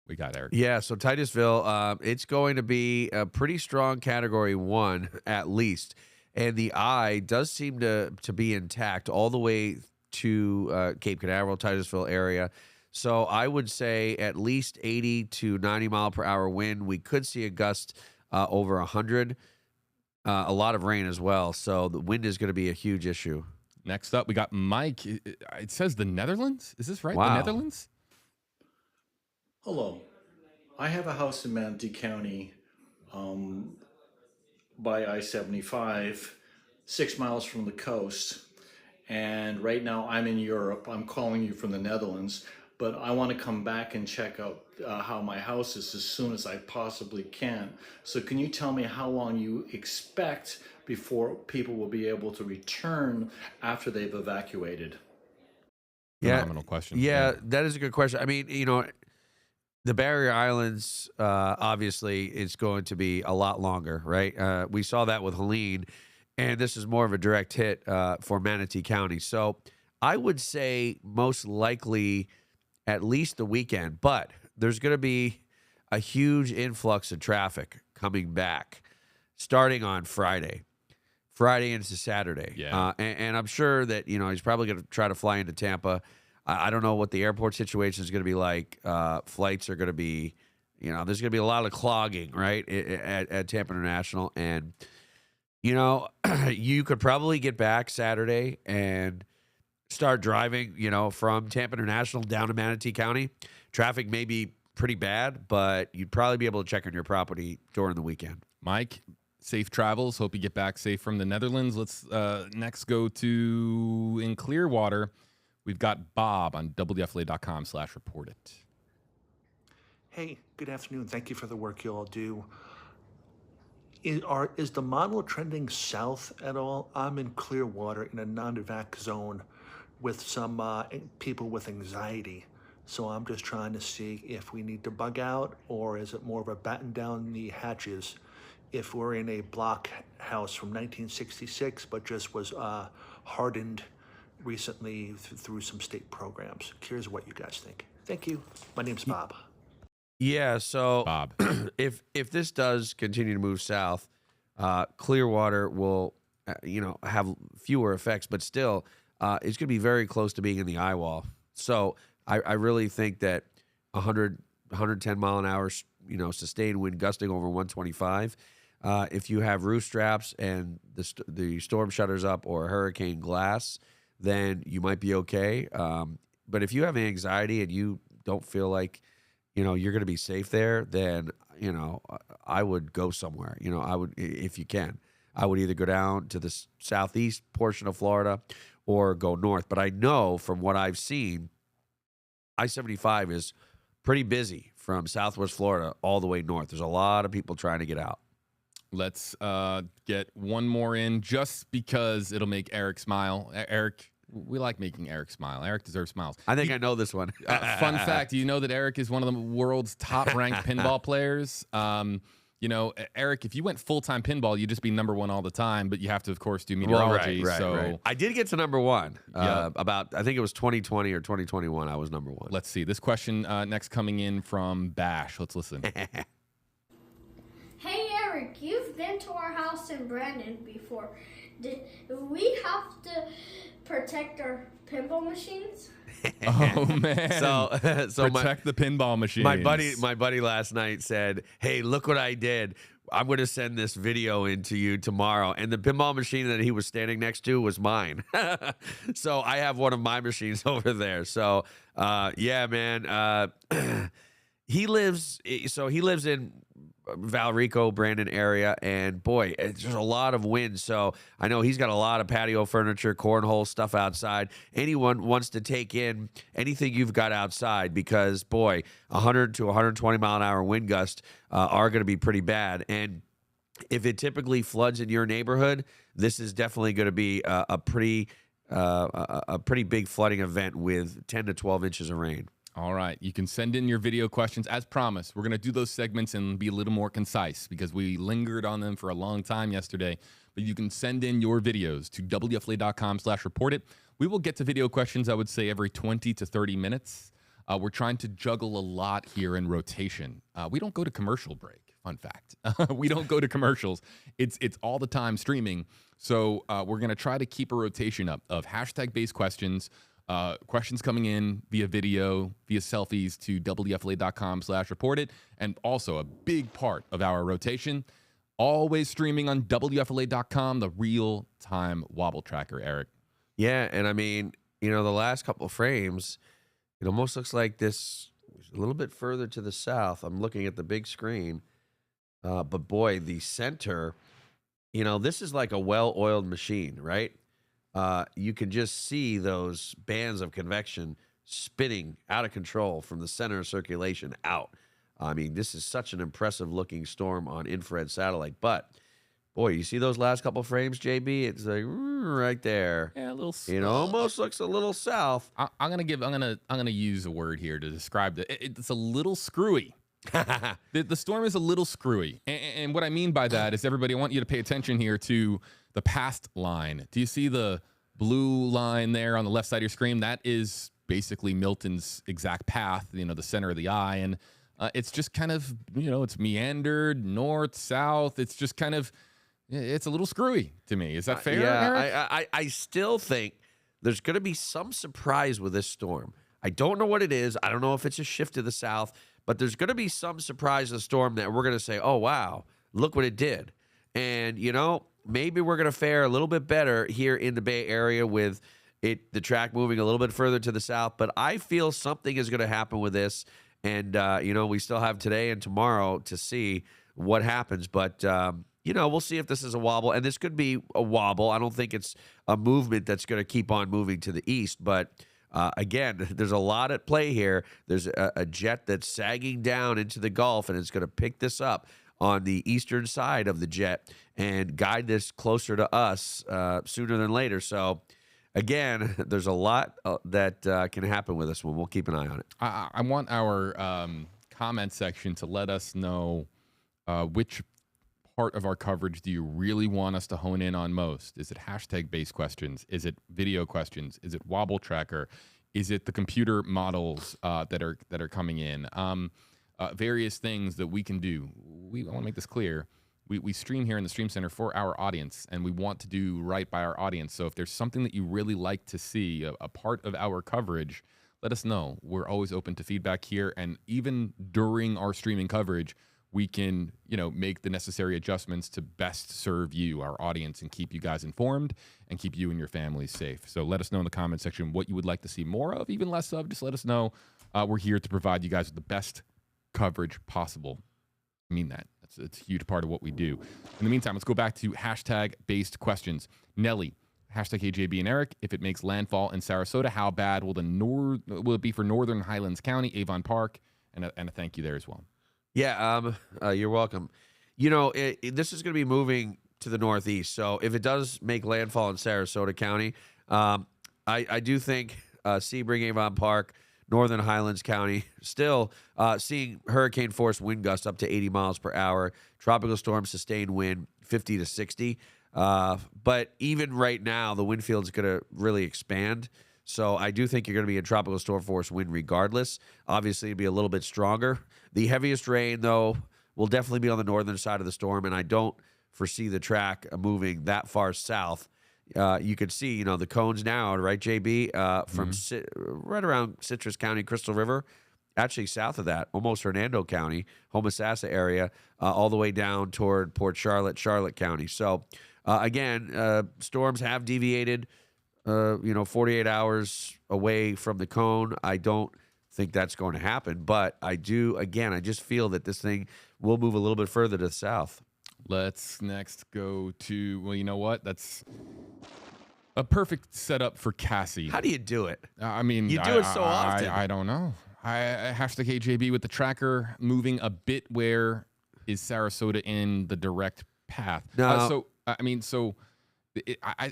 We got Eric. Yeah, so Titusville, it's going to be a pretty strong Category 1 at least. And the eye does seem to be intact all the way to Cape Canaveral, Titusville area. So I would say at least 80 to 90 mile per hour wind. We could see a gust over 100. A lot of rain as well. So the wind is going to be a huge issue. Next up, we got Mike. It says the Netherlands. Is this right? Wow. The Netherlands? Hello. I have a house in Manatee County by I-75, 6 miles from the coast. And right now I'm in Europe. I'm calling you from the Netherlands. but I want to come back and check out how my house is as soon as I possibly can. So can you tell me how long you expect before people will be able to return after they've evacuated? Phenomenal question. Yeah, that is a good question. I mean, the Barrier Islands, obviously, it's going to be a lot longer, right? We saw that with Helene, and this is more of a direct hit for Manatee County. So I would say most likely at least the weekend, but there's going to be a huge influx of traffic coming back starting on Friday into Saturday. Yeah. And I'm sure that, he's probably going to try to fly into Tampa. I don't know what the airport situation is going to be like. Flights are going to be, there's going to be a lot of clogging, right, at Tampa International. And, you could probably get back Saturday and start driving, from Tampa International down to Manatee County. Traffic may be pretty bad, but you'd probably be able to check on your property during the weekend. Mike, safe travels. Hope you get back safe from the Netherlands. Let's next go to in Clearwater. We've got Bob on WFLA.com/report it. Hey, good afternoon. Thank you for the work you all do. Is the model trending south at all? I'm in Clearwater in a non-evac zone with some people with anxiety. So I'm just trying to see if we need to bug out, or is it more of a batten down the hatches if we're in a block house from 1966 but just was hardened recently through some state programs. Curious what you guys think. Thank you. My name's Bob. Yeah, so Bob. if this does continue to move south, Clearwater will have fewer effects, but still it's going to be very close to being in the eye wall. So I really think that 110 mile an hour sustained wind gusting over 125. If you have roof straps and the storm shutters up or hurricane glass, then you might be okay. But if you have anxiety and you don't feel like, you're going to be safe there, then, I would go somewhere. I would, if you can, I would either go down to the southeast portion of Florida or go north. But I know from what I've seen, I-75 is pretty busy from southwest Florida all the way north. There's a lot of people trying to get out. Let's get one more in just because it'll make Eric smile. Eric, we like making Eric smile. Eric deserves smiles. I think I know this one. Fun fact, do you know that Eric is one of the world's top-ranked pinball players? Eric, if you went full-time pinball, you'd just be number one all the time, but you have to, of course, do meteorology. Right. I did get to number one. About, I think it was 2020 or 2021, I was number one. Let's see. This question next coming in from Bash. Let's listen. Hey Eric, you've been to our house in Brandon before. Do we have to protect our pinball machines? Oh man! So protect the pinball machines. My buddy last night said, "Hey, look what I did. I'm going to send this video in to you tomorrow." And the pinball machine that he was standing next to was mine. So I have one of my machines over there. So yeah, man. He lives in Valrico, Brandon area, and boy, there's a lot of wind. So I know he's got a lot of patio furniture, cornhole stuff outside. Anyone wants to take in anything you've got outside, because boy, 100 to 120 mile an hour wind gusts are going to be pretty bad. And if it typically floods in your neighborhood, this is definitely going to be a pretty big flooding event with 10 to 12 inches of rain. All right. You can send in your video questions. As promised, we're going to do those segments and be a little more concise because we lingered on them for a long time yesterday. But you can send in your videos to WFLA.com/report it. We will get to video questions, I would say, every 20 to 30 minutes. We're trying to juggle a lot here in rotation. We don't go to commercial break. Fun fact. We don't go to commercials. It's all the time streaming. So we're going to try to keep a rotation up of hashtag-based questions. Questions coming in via video, via selfies to WFLA.com/report it. And also a big part of our rotation, always streaming on WFLA.com, the real-time wobble tracker, Eric. Yeah, and I mean, the last couple of frames, it almost looks like this a little bit further to the south. I'm looking at the big screen. But boy, the center, this is like a well-oiled machine, right? You can just see those bands of convection spinning out of control from the center of circulation out. I mean, this is such an impressive looking storm on infrared satellite. But boy, you see those last couple frames, JB? It's like right there. Yeah, a little. It almost looks a little south. I'm gonna use a word here to describe it. It's a little screwy. The storm is a little screwy, and what I mean by that is, everybody, I want you to pay attention here to the past line. Do you see the blue line there on the left side of your screen? That is basically Milton's exact path. The center of the eye, and it's just kind of, it's meandered north, south. It's just kind of, it's a little screwy to me. Is that fair, Eric? I still think there's going to be some surprise with this storm. I don't know what it is. I don't know if it's a shift to the south, but there's going to be some surprise in the storm that we're going to say, oh, wow, look what it did. And, maybe we're going to fare a little bit better here in the Bay Area with the track moving a little bit further to the south. But I feel something is going to happen with this. And, we still have today and tomorrow to see what happens. But, we'll see if this is a wobble. And this could be a wobble. I don't think it's a movement that's going to keep on moving to the east. But, again, there's a lot at play here. There's a jet that's sagging down into the Gulf, and it's going to pick this up on the eastern side of the jet and guide this closer to us sooner than later. So, again, there's a lot that can happen with this one. We'll keep an eye on it. I want our comment section to let us know which part of our coverage do you really want us to hone in on most? Is it hashtag-based questions? Is it video questions? Is it wobble tracker? Is it the computer models that are coming in? Various things that we can do. I want to make this clear. We stream here in the Stream Center for our audience, and we want to do right by our audience. So if there's something that you really like to see, a part of our coverage, let us know. We're always open to feedback here, and even during our streaming coverage, we can, make the necessary adjustments to best serve you, our audience, and keep you guys informed and keep you and your families safe. So let us know in the comment section what you would like to see more of, even less of. Just let us know. We're here to provide you guys with the best coverage possible. I mean that. It's a huge part of what we do. In the meantime, let's go back to hashtag-based questions. Nelly, hashtag AJB and Eric, if it makes landfall in Sarasota, how bad will it be for Northern Highlands County, Avon Park? And a thank you there as well. Yeah, you're welcome. This is going to be moving to the northeast. So if it does make landfall in Sarasota County, I do think Sebring, Avon Park, Northern Highlands County, still seeing hurricane force wind gusts up to 80 miles per hour, tropical storm sustained wind 50 to 60. But even right now, the wind field is going to really expand. So I do think you're going to be in tropical storm force wind regardless. Obviously, it'll be a little bit stronger. The heaviest rain, though, will definitely be on the northern side of the storm, and I don't foresee the track moving that far south. You could see, the cones now, right, JB, from right around Citrus County, Crystal River, actually south of that, almost Hernando County, Homosassa area, all the way down toward Port Charlotte, Charlotte County. So, again, storms have deviated, 48 hours away from the cone. I don't think that's going to happen, but I just feel that this thing will move a little bit further to the south. Let's next go to, well, you know what? That's a perfect setup for Cassie. How do you do it? You do it so often. I don't know. Hashtag AJB with the tracker moving a bit. Where is Sarasota in the direct path? No.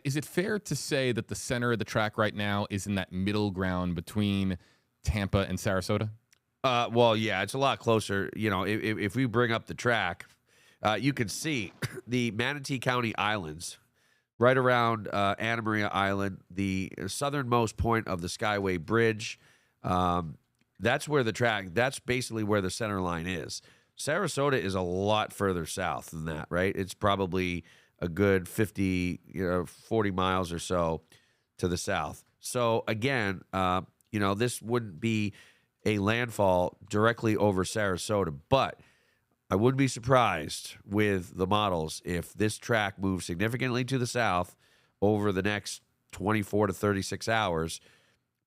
Is it fair to say that the center of the track right now is in that middle ground between Tampa and Sarasota? Well, yeah, it's a lot closer. If we bring up the track, you can see the Manatee County Islands right around Anna Maria Island, the southernmost point of the Skyway Bridge. That's where that's basically where the center line is. Sarasota is a lot further south than that, right? It's probably a good 40 miles or so to the south. So again, this wouldn't be a landfall directly over Sarasota, but I wouldn't be surprised with the models if this track moves significantly to the south over the next 24 to 36 hours.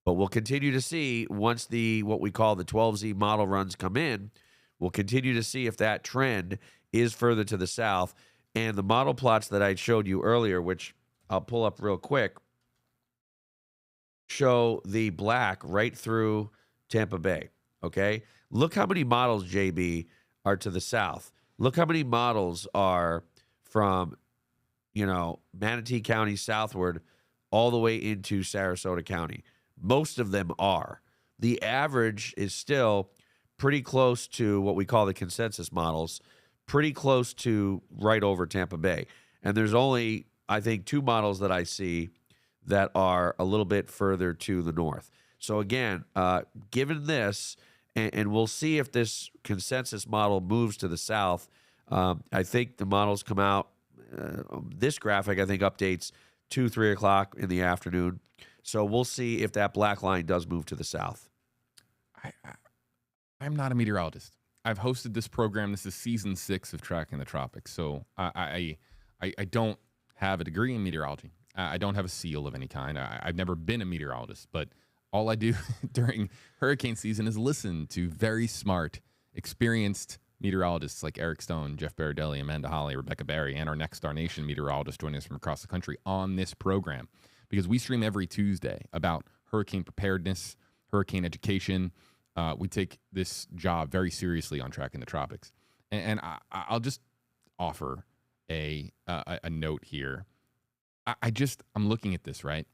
But we'll continue to see once what we call the 12Z model runs come in, we'll continue to see if that trend is further to the south. And the model plots that I showed you earlier, which I'll pull up real quick, show the black right through Tampa Bay. Okay. Look how many models, JB, are to the south. Look how many models are from, Manatee County southward all the way into Sarasota County. Most of them are. The average is still pretty close to what we call the consensus models, pretty close to right over Tampa Bay. And there's only, I think, 2 models that I see that are a little bit further to the north. So again, given this, and we'll see if this consensus model moves to the south. I think the models come out. This graphic, I think, updates 2, 3 o'clock in the afternoon. So we'll see if that black line does move to the south. I'm not a meteorologist. I've hosted this program. This is season 6 of Tracking the Tropics. So I don't have a degree in meteorology. I don't have a seal of any kind. I've never been a meteorologist, but all I do during hurricane season is listen to very smart, experienced meteorologists like Eric Stone, Jeff Baradelli, Amanda Holly, Rebecca Barry, and our Next Star Nation meteorologist joining us from across the country on this program, because we stream every Tuesday about hurricane preparedness, hurricane education. We take this job very seriously on Tracking the Tropics. And I'll just offer a note here. I'm looking at this, right?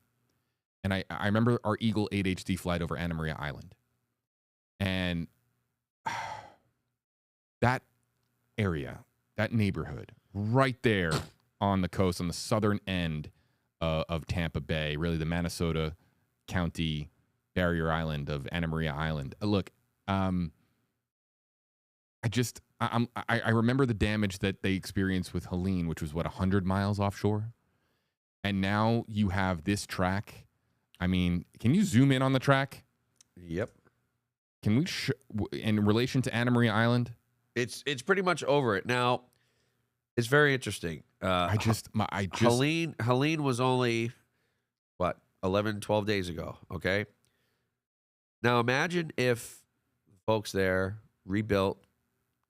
And I remember our Eagle 8HD flight over Anna Maria Island. And that area, that neighborhood, right there on the coast, on the southern end of Tampa Bay, really the Minnesota County barrier island of Anna Maria Island. Look, I remember the damage that they experienced with Helene, which was 100 miles offshore. And now you have this track. I mean, can you zoom in on the track? Yep. Can we, in relation to Anna Maria Island? It's pretty much over it. Now, it's very interesting. Helene was only, 11, 12 days ago, okay? Now, imagine if folks there rebuilt,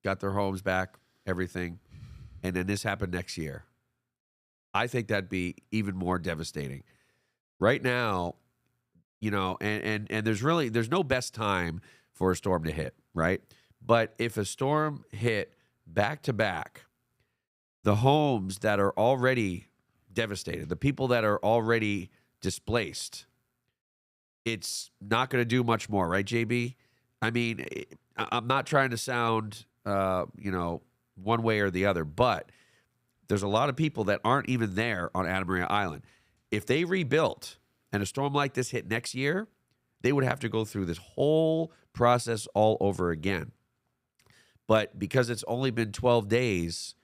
got their homes back, everything, and then this happened next year. I think that'd be even more devastating. Right now, and there's no best time for a storm to hit, right? But if a storm hit back to back, the homes that are already devastated, the people that are already displaced, it's not going to do much more, right, JB? I mean, I'm not trying to sound, one way or the other, but there's a lot of people that aren't even there on Anna Maria Island. If they rebuilt and a storm like this hit next year, they would have to go through this whole process all over again. But because it's only been 12 days,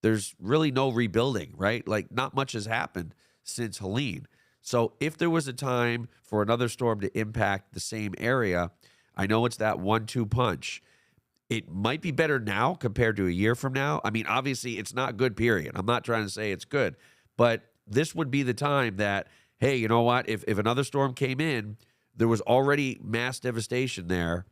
there's really no rebuilding, right? Like, not much has happened since Helene. So if there was a time for another storm to impact the same area, I know it's that 1-2 punch. It might be better now compared to a year from now. I mean, obviously, it's not good, period. I'm not trying to say it's good. But this would be the time that, hey, you know what? If another storm came in, there was already mass devastation there,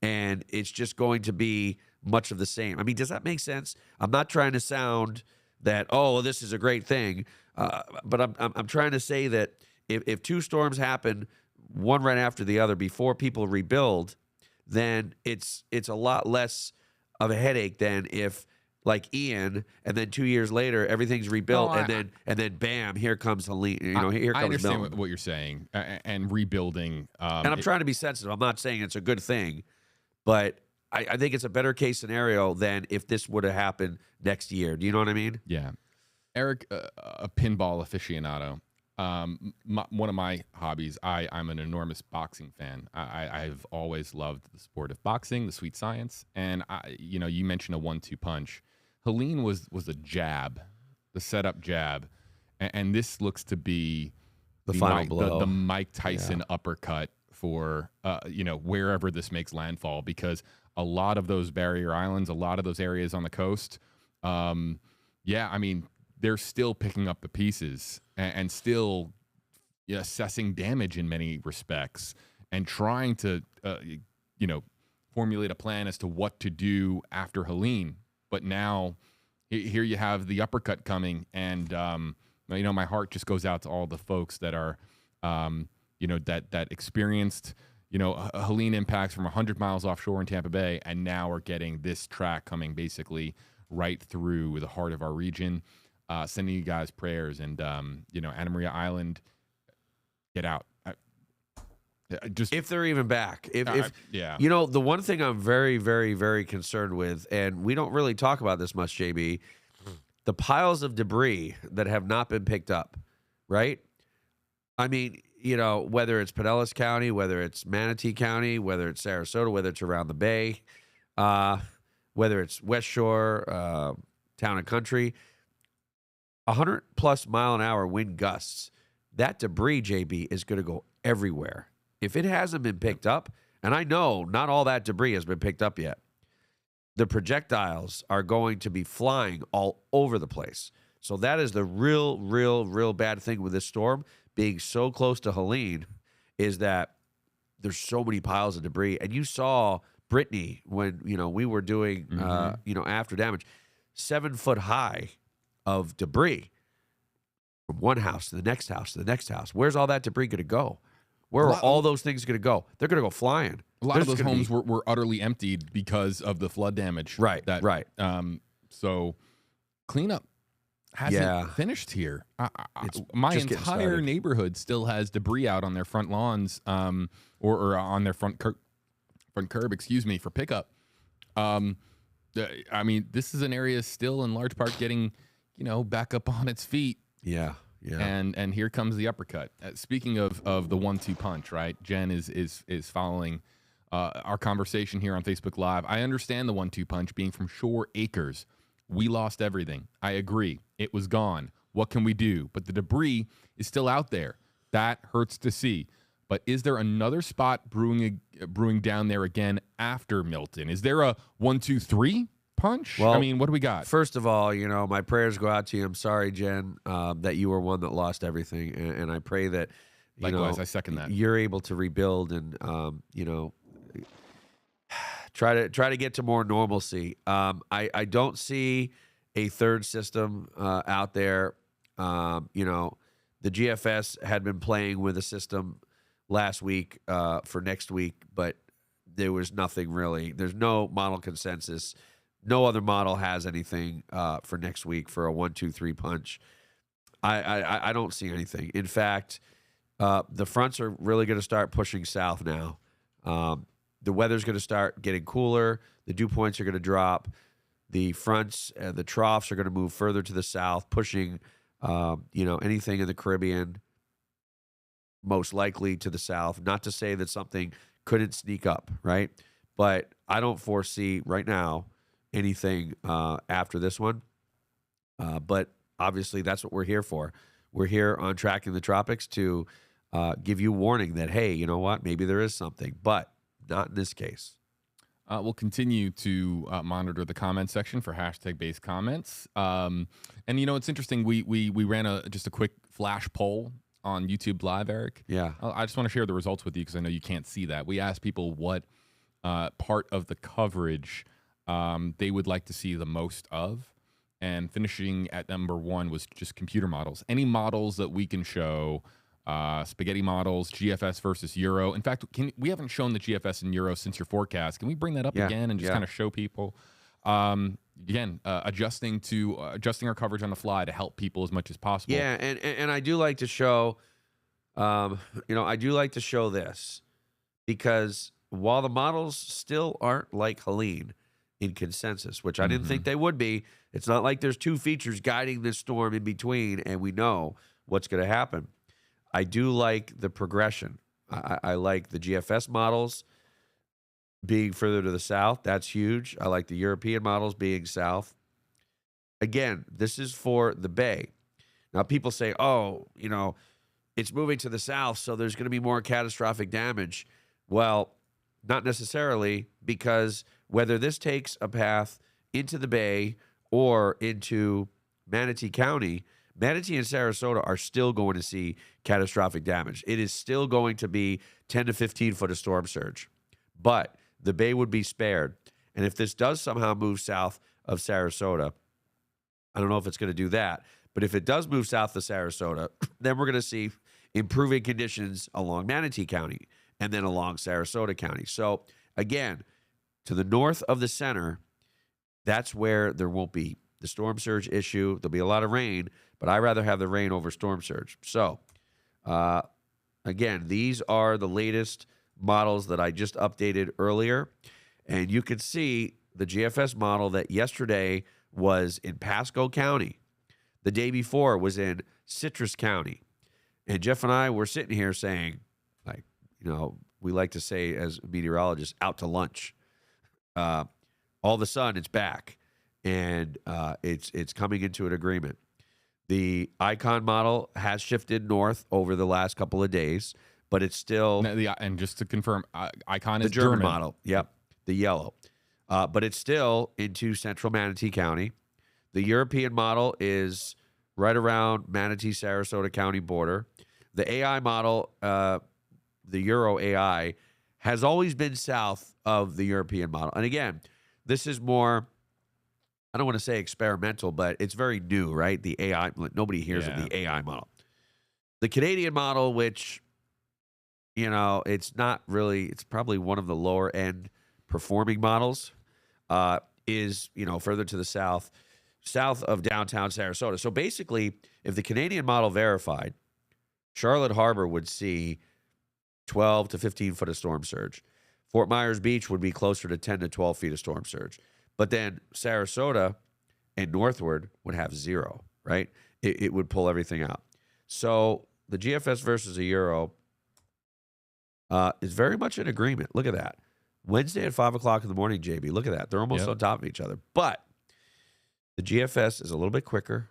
and it's just going to be much of the same. I mean, does that make sense? I'm not trying to sound that, oh, this is a great thing, but I'm trying to say that if 2 storms happen, one right after the other, before people rebuild, then it's a lot less of a headache than if, like Ian, and then 2 years later everything's rebuilt, and then bam, here comes Helene. Here comes I understand Milton. what you're saying, and rebuilding. And I'm trying to be sensitive. I'm not saying it's a good thing, but I think it's a better case scenario than if this would have happened next year. Do you know what I mean? Yeah. Eric, a pinball aficionado. One of my hobbies, I'm an enormous boxing fan. I've always loved the sport of boxing, the sweet science. And, you mentioned a 1-2 punch. Helene was a jab, the setup jab. And this looks to be the final blow. The Mike Tyson uppercut for, wherever this makes landfall, because a lot of those barrier islands, a lot of those areas on the coast, they're still picking up the pieces and still assessing damage in many respects and trying to, formulate a plan as to what to do after Helene. But now here you have the uppercut coming, and, my heart just goes out to all the folks that are that experienced, Helene impacts from 100 miles offshore in Tampa Bay, and now are getting this track coming basically right through the heart of our region. Sending you guys prayers, and Anna Maria Island, get out. Just if they're even back. Yeah. The one thing I'm very, very, very concerned with, and we don't really talk about this much, JB, the piles of debris that have not been picked up, right? I mean, whether it's Pinellas County, whether it's Manatee County, whether it's Sarasota, whether it's around the Bay, whether it's West Shore, Town and Country, 100+ mile an hour wind gusts. That debris, JB, is going to go everywhere. If it hasn't been picked up, and I know not all that debris has been picked up yet, the projectiles are going to be flying all over the place. So that is the real bad thing with this storm being so close to Helene, is that there's so many piles of debris. And you saw Brittany when, we were doing, after damage, 7 foot high of debris from one house to the next house to the next house. Where's all that debris going to go? Where are all those things going to go? They're going to go flying. A lot of those homes were utterly emptied because of the flood damage. Right. So cleanup hasn't finished here. My entire neighborhood still has debris out on their front lawns, or on their front curb, for pickup. This is an area still in large part getting, back up on its feet. Yeah. And here comes the uppercut. Speaking of the 1-2 punch, right? Jen is following our conversation here on Facebook Live. I understand the 1-2 punch being from Shore Acres. We lost everything. I agree. It was gone. What can we do? But the debris is still out there. That hurts to see. But is there another spot brewing down there again after Milton? Is there a 1-2-3 punch? Well, what do we got? First of all, my prayers go out to you. I'm sorry, Jen, that you were one that lost everything, and I pray that likewise, I second that, you're able to rebuild and try to get to more normalcy. I don't see a third system out there. The GFS had been playing with a system last week for next week, but there was nothing really. There's no model consensus. No other model has anything for next week for a 1-2-3 punch. I don't see anything. In fact, the fronts are really going to start pushing south now. The weather's going to start getting cooler. The dew points are going to drop. The fronts, the troughs are going to move further to the south, pushing, anything in the Caribbean, most likely to the south. Not to say that something couldn't sneak up, right? But I don't foresee right now anything after this one. But obviously that's what we're here for. We're here on Tracking the Tropics to give you warning that, hey, you know what? Maybe there is something, but not in this case. We'll continue to monitor the comment section for hashtag-based comments. And it's interesting. We ran just a quick flash poll on YouTube Live, Eric. Yeah. I just want to share the results with you because I know you can't see that. We asked people what part of the coverage they would like to see the most of, and finishing at number 1 was just computer models. Any models that we can show, spaghetti models, GFS versus Euro. In fact, we haven't shown the GFS and Euro since your forecast. Can we bring that up again and just kind of show people? Adjusting our coverage on the fly to help people as much as possible. Yeah, and I do like to show, I do like to show this because while the models still aren't like Helene in consensus, which I didn't think they would be, it's not like there's 2 features guiding this storm in between and we know what's going to happen. I do like the progression. I like the GFS models being further to the south. That's huge. I like the European models being south. Again, this is for the Bay. Now, people say, it's moving to the south, so there's going to be more catastrophic damage. Well, not necessarily, because whether this takes a path into the Bay or into Manatee County, Manatee and Sarasota are still going to see catastrophic damage. It is still going to be 10 to 15 foot of storm surge. But the Bay would be spared. And if this does somehow move south of Sarasota, I don't know if it's going to do that, but if it does move south of Sarasota, then we're going to see improving conditions along Manatee County and then along Sarasota County. So again, to the north of the center, that's where there won't be the storm surge issue. There'll be a lot of rain, but I'd rather have the rain over storm surge. So again, these are the latest models that I just updated earlier. And you can see the GFS model that yesterday was in Pasco County. The day before was in Citrus County. And Jeff and I were sitting here saying, like, you know, we like to say as meteorologists, out to lunch. All of a sudden, it's back. And it's coming into an agreement. The Icon model has shifted north over the last couple of days, but it's still... And just to confirm, Icon is the German model. Yep, the yellow. But it's still into central Manatee County. The European model is right around Manatee-Sarasota County border. The AI model, the Euro AI, has always been south of the European model. And again, this is more, I don't want to say experimental, but it's very new, right? The AI, nobody hears of the AI model. The Canadian model, which, you know, it's not really, it's probably one of the lower end performing models, is, you know, further to the south of downtown Sarasota. So basically, if the Canadian model verified, Charlotte Harbor would see 12 to 15 foot of storm surge. Fort Myers Beach would be closer to 10 to 12 feet of storm surge. But then Sarasota and northward would have 0, right? It would pull everything out. So the GFS versus the Euro is very much in agreement. Look at that. Wednesday at 5 o'clock in the morning, JB. Look at that. They're almost on top of each other. But the GFS is a little bit quicker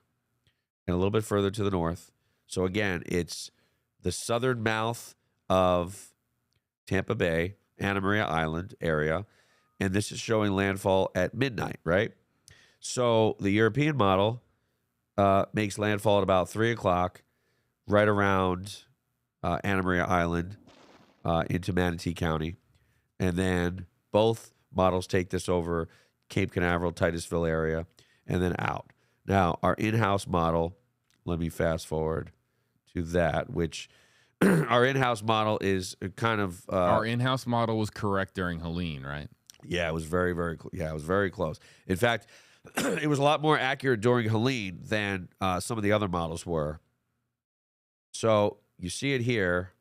and a little bit further to the north. So again, it's the southern mouth of Tampa Bay, Anna Maria Island area. And this is showing landfall at midnight, right? So the European model makes landfall at about 3 o'clock, right around Anna Maria Island into Manatee County. And then both models take this over Cape Canaveral, Titusville area, and then out. Now, our in-house model, let me fast forward to that, which our in-house model is kind of... our in-house model was correct during Helene, right? Yeah, it was very, very it was very close. In fact, it was a lot more accurate during Helene than some of the other models were. So you see it here,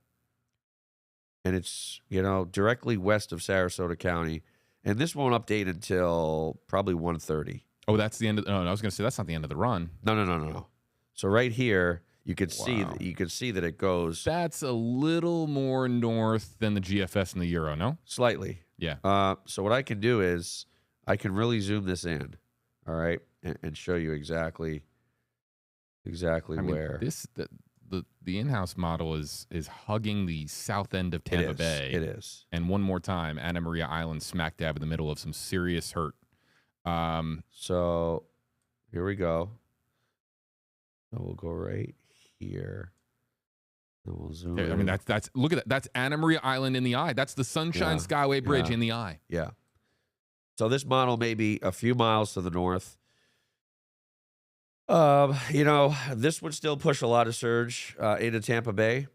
and it's, you know, directly west of Sarasota County. And this won't update until probably 1:30. Oh, that's the end of... No, I was going to say that's not the end of the run. No. So right here, you can see that it goes... That's a little more north than the GFS and the Euro, no? Slightly. Yeah. So what I can do is I can really zoom this in, all right, and show you exactly where. The in-house model is hugging the south end of Tampa Bay. It is. And one more time, Anna Maria Island smack dab in the middle of some serious hurt. So here we go. And we'll go right here. And we'll zoom in. I mean, that's look at that. That's Anna Maria Island in the eye. That's the Sunshine Skyway Bridge in the eye. Yeah. So this model may be a few miles to the north. You know, this would still push a lot of surge into Tampa Bay,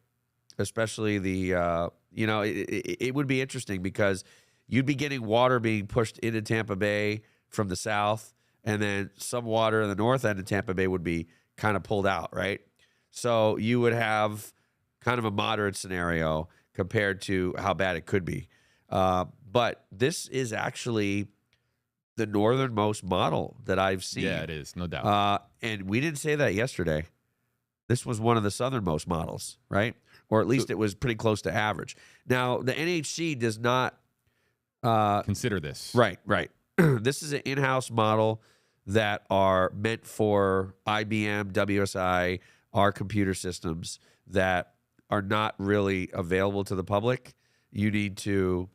especially the, you know, it would be interesting because you'd be getting water being pushed into Tampa Bay from the south, and then some water in the north end of Tampa Bay would be kind of pulled out, right? So you would have kind of a moderate scenario compared to how bad it could be. But this is actually the northernmost model that I've seen. Yeah, it is, no doubt. And we didn't say that yesterday. This was one of the southernmost models, right? Or at least it was pretty close to average. Now, the NHC does not... consider this. Right. This is an in-house model that are meant for IBM, WSI, our computer systems that are not really available to the public. You need to,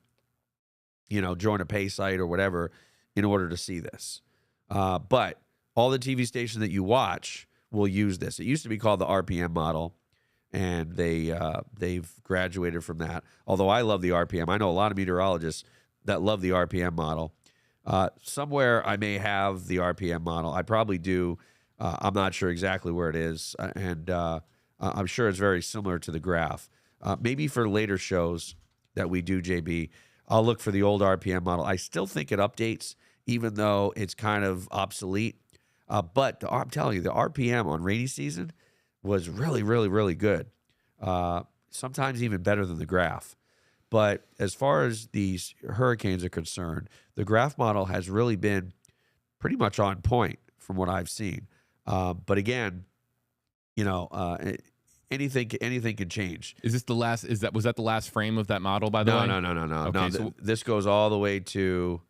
you know, join a pay site or whatever in order to see this. But all the TV stations that you watch will use this. It used to be called the RPM model, and they've graduated from that. Although I love the RPM. I know a lot of meteorologists that love the RPM model. Somewhere I may have the RPM model. I probably do. I'm not sure exactly where it is. And I'm sure it's very similar to the graph. Maybe for later shows that we do, JB, I'll look for the old RPM model. I still think it updates, even though it's kind of obsolete. But I'm telling you, the RPM on rainy season was really, really, really good. Sometimes even better than the graph. But as far as these hurricanes are concerned, the graph model has really been pretty much on point from what I've seen. But again, anything can change. Is this the last? Was that the last frame of that model? By the way, No. Okay, No, so this goes all the way to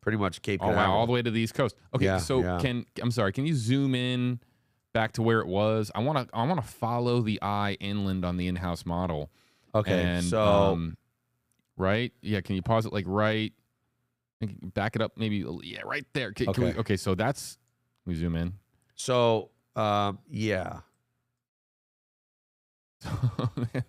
pretty much Cape oh Canaveral. wow, all the way to the East Coast. Okay, Yeah, so yeah. can you zoom in back to where it was? I wanna follow the eye inland on the in-house model. Okay, And, so right, yeah. Can you pause it like right? Back it up, maybe. Yeah, right there. Okay, so that's. Can we zoom in? so yeah.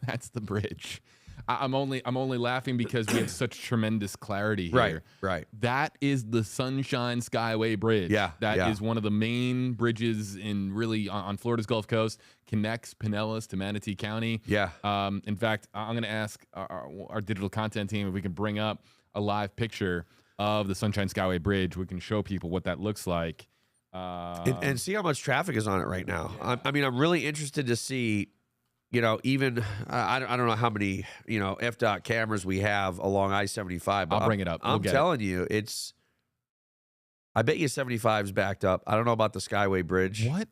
That's the bridge. I'm only laughing because we have such tremendous clarity here. Right. That is the Sunshine Skyway Bridge. Yeah, That yeah. is one of the main bridges on Florida's Gulf Coast. Connects Pinellas to Manatee County. Yeah. In fact, I'm going to ask our digital content team if we can bring up a live picture of the Sunshine Skyway Bridge. We can show people what that looks like. And see how much traffic is on it right now. I mean, I'm really interested to see, even I don't know how many, FDOT cameras we have along I-75. But I'll bring it up. We'll I'm get telling you, I bet you 75's backed up. I don't know about the Skyway Bridge. What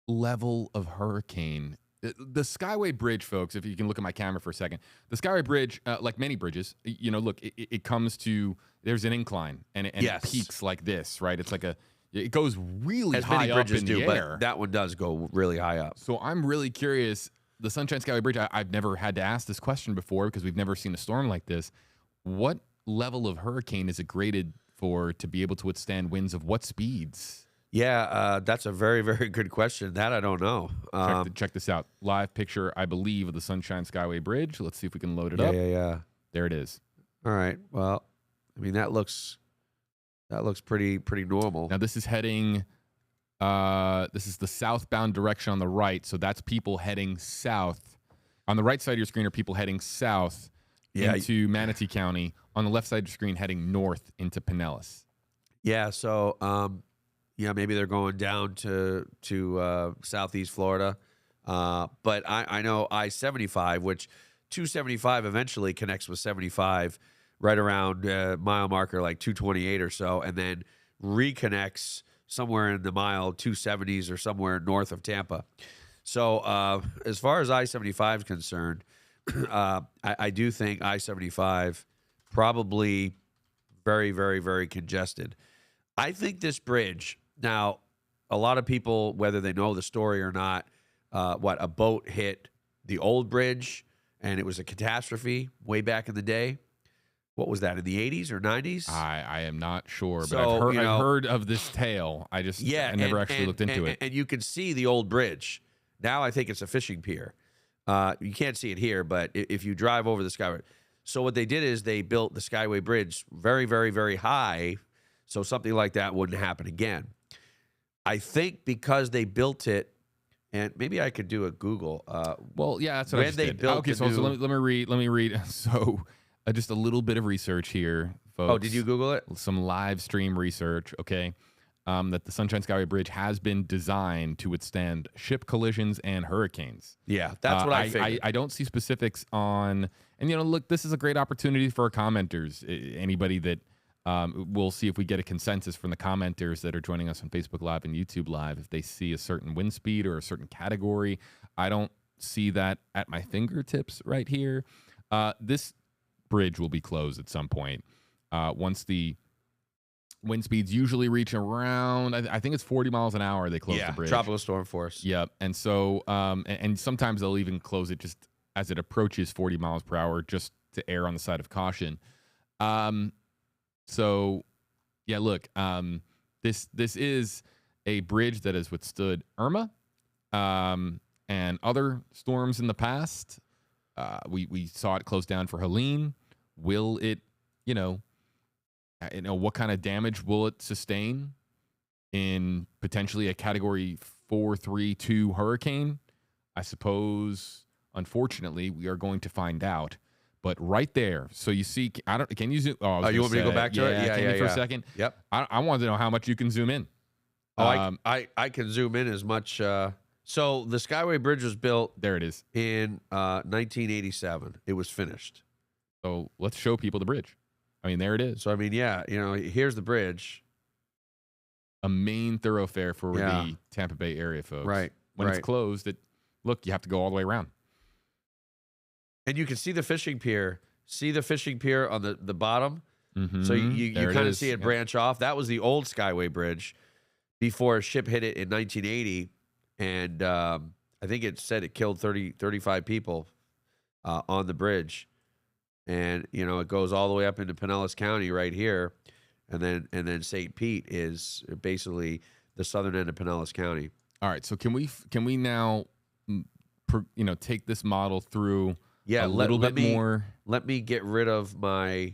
level of hurricane? The Skyway Bridge, folks, if you can look at my camera for a second, the Skyway Bridge, like many bridges, look, it comes to, there's an incline and Yes. it peaks like this, right? It's like it goes really As high many up bridges in do, the air. but that one does go really high up. So I'm really curious. The Sunshine Skyway Bridge, I've never had to ask this question before because we've never seen a storm like this. What level of hurricane is it graded for to be able to withstand winds of what speeds? Yeah, that's a very, very good question. That I don't know. Check this out. Live picture, I believe, of the Sunshine Skyway Bridge. Let's see if we can load it up. Yeah. There it is. All right. Well, I mean, that looks pretty normal. Now this is heading. This is the southbound direction on the right, so that's people heading south. On the right side of your screen are people heading south into Manatee County. On the left side of your screen, heading north into Pinellas. Yeah. So, maybe they're going down to Southeast Florida. But I know I-75, which 275 eventually connects with 75 right around mile marker like 228 or so, and then reconnects somewhere in the mile 270s or somewhere north of Tampa. So as far as I-75 is concerned, I do think I-75 probably very, very, very congested. I think this bridge, now, a lot of people, whether they know the story or not, a boat hit the old bridge and it was a catastrophe way back in the day. What was that, in the 80s or 90s? I am not sure, but So, I've heard of this tale. I never actually looked into it. And you can see the old bridge. Now I think it's a fishing pier. You can't see it here, but if you drive over the Skyway. So what they did is they built the Skyway Bridge very, very, very high, so something like that wouldn't happen again. I think because they built it, and maybe I could do a Google. Well, yeah, that's what I just did. Built okay, so let me read. So just a little bit of research here, folks. Oh, did you Google it? Some live stream research, okay, that the Sunshine Skyway Bridge has been designed to withstand ship collisions and hurricanes. Yeah, that's what I figured. I don't see specifics on, and look, this is a great opportunity for our commenters. Anybody that we'll see if we get a consensus from the commenters that are joining us on Facebook Live and YouTube Live. If they see a certain wind speed or a certain category, I don't see that at my fingertips right here. This bridge will be closed at some point once the wind speeds usually reach around, I think it's 40 miles an hour. They close the bridge. Tropical storm force. Yep. And so, and sometimes they'll even close it just as it approaches 40 miles per hour, just to err on the side of caution. So, yeah, look, this is a bridge that has withstood Irma and other storms in the past. We saw it close down for Helene. Will it, what kind of damage will it sustain in potentially a Category 432 hurricane? I suppose, unfortunately, we are going to find out. But right there, so you see, can you zoom? Oh, you want me to go back to it? Yeah, can you for a second? Yep. I wanted to know how much you can zoom in. Oh, I can zoom in as much. So the Skyway Bridge was built. There it is. In 1987. It was finished. So let's show people the bridge. I mean, there it is. So, I mean, yeah, here's the bridge. A main thoroughfare for the Tampa Bay area, folks. Right. When it's closed, look, you have to go all the way around. And you can see the fishing pier. See the fishing pier on the bottom? Mm-hmm. So you kind of see it branch off. That was the old Skyway Bridge before a ship hit it in 1980. And I think it said it killed 35 people on the bridge. And, it goes all the way up into Pinellas County right here. And then St. Pete is basically the southern end of Pinellas County. All right. So can we now, take this model through a little bit more? Let me get rid of my,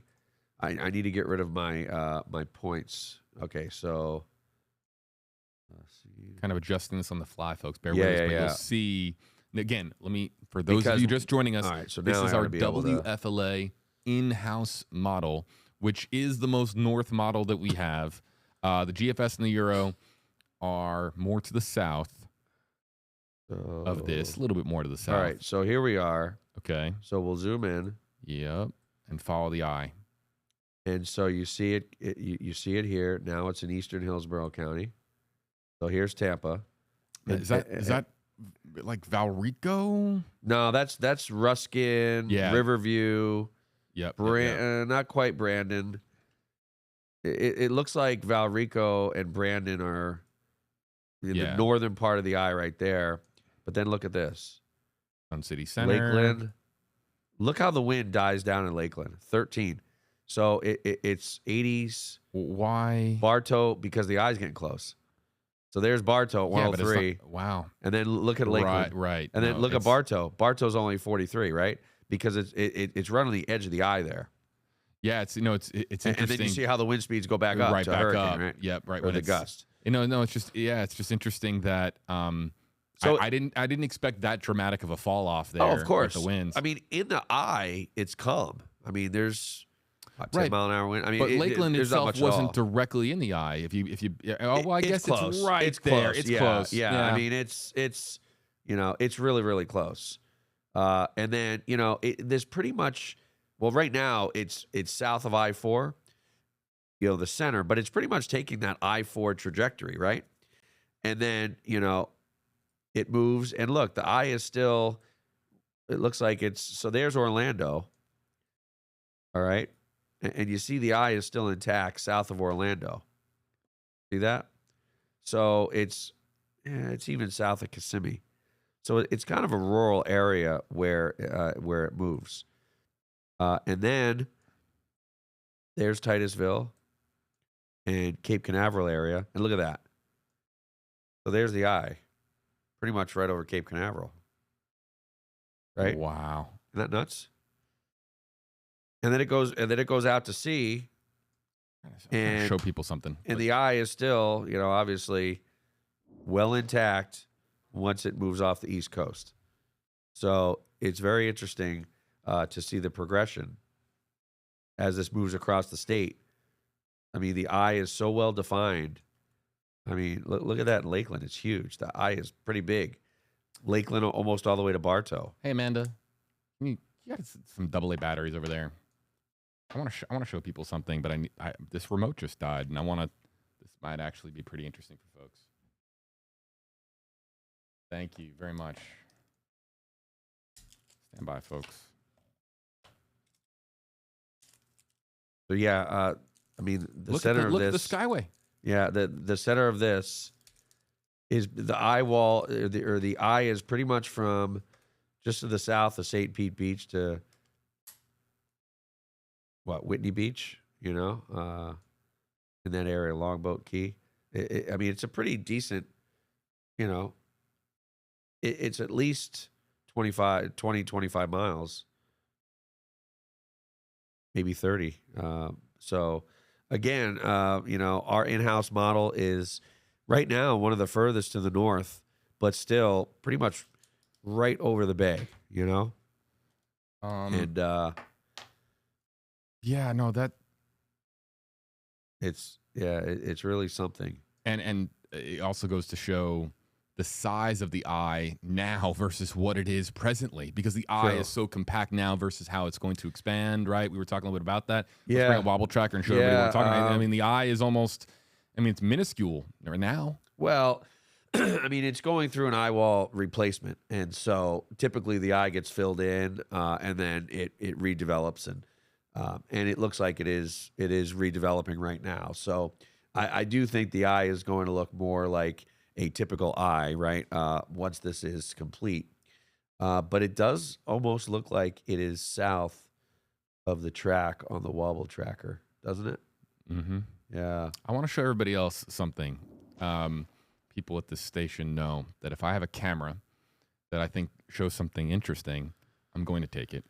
I need to get rid of my my points. Okay, so. Let's see. Kind of adjusting this on the fly, folks. Bear with us, but you'll see. Again, for those of you just joining us, all right, so this is our WFLA WFLA in-house model, which is the most north model that we have. The GFS and the Euro are more to the south of this, a little bit more to the south. All right, so here we are. Okay. So we'll zoom in. Yep, and follow the eye. And so you see it, you see it here. Now it's in eastern Hillsborough County. So here's Tampa. Is that like Valrico? No, that's Ruskin, Riverview. Yep. Not quite Brandon. It looks like Valrico and Brandon are in the northern part of the eye right there. But then look at this. Sun City Center. Lakeland. Look how the wind dies down in Lakeland. 13. So it's 80s. Why? Bartow, because the eye's getting close. So there's Bartow at 103. Wow. And then look at Lakeland. Right. And then look at Bartow. Bartow's only 43, right? Because it's right on the edge of the eye there. Yeah, it's interesting. And then you see how the wind speeds go back up to hurricane, right? Yep, right. Or the gust. It's just interesting that so I didn't expect that dramatic of a fall off there. Oh, of course. With the winds. I mean, in the eye, it's calm. I mean, there's 10 mile an hour wind. I mean, but Lakeland itself wasn't directly directly in the eye. I guess close. It's right it's there. Close. It's yeah, close. Yeah. I mean, it's it's really, really close. And then there's pretty much right now it's south of I-4, the center, but it's pretty much taking that I-4 trajectory, right? And then it moves, and look, the eye is still. It looks like so. There's Orlando. All right. And you see the eye is still intact south of Orlando. See that? So it's even south of Kissimmee. So it's kind of a rural area where it moves. And then there's Titusville and Cape Canaveral area. And look at that. So there's the eye. Pretty much right over Cape Canaveral. Right? Wow. Isn't that nuts? And then it goes out to sea, and show people something. And the eye is still, obviously, well intact once it moves off the East Coast. So it's very interesting to see the progression as this moves across the state. I mean, the eye is so well defined. I mean, look at that in Lakeland. It's huge. The eye is pretty big. Lakeland almost all the way to Bartow. Hey, Amanda, you got some AA batteries over there. I want to show people something, but this remote just died, and this might actually be pretty interesting for folks. Thank you very much. Stand by, folks. So yeah, I mean Look at the Skyway. Yeah, the center of this is the eye wall, or the eye is pretty much from just to the south of St. Pete Beach to Whitney Beach, in that area, Longboat Key. I mean, it's a pretty decent, it's at least 25 miles, maybe 30. So again, our in-house model is right now one of the furthest to the north but still pretty much right over the bay, you know? And yeah, no, that it's really something. and it also goes to show the size of the eye now versus what it is presently, because the eye is so compact now versus how it's going to expand, right? We were talking a little bit about that. Let's bring a wobble tracker and show everybody what we're talking about. I mean, the eye is almost, it's minuscule now. Well, I mean, it's going through an eye wall replacement, and so typically the eye gets filled in, and then it redevelops, and it looks like it is redeveloping right now. So I do think the eye is going to look more like a typical eye, right? Once this is complete, but it does almost look like it is south of the track on the wobble tracker, doesn't it? Mm-hmm. Yeah. I want to show everybody else something. People at this station know that if I have a camera that I think shows something interesting, I'm going to take it.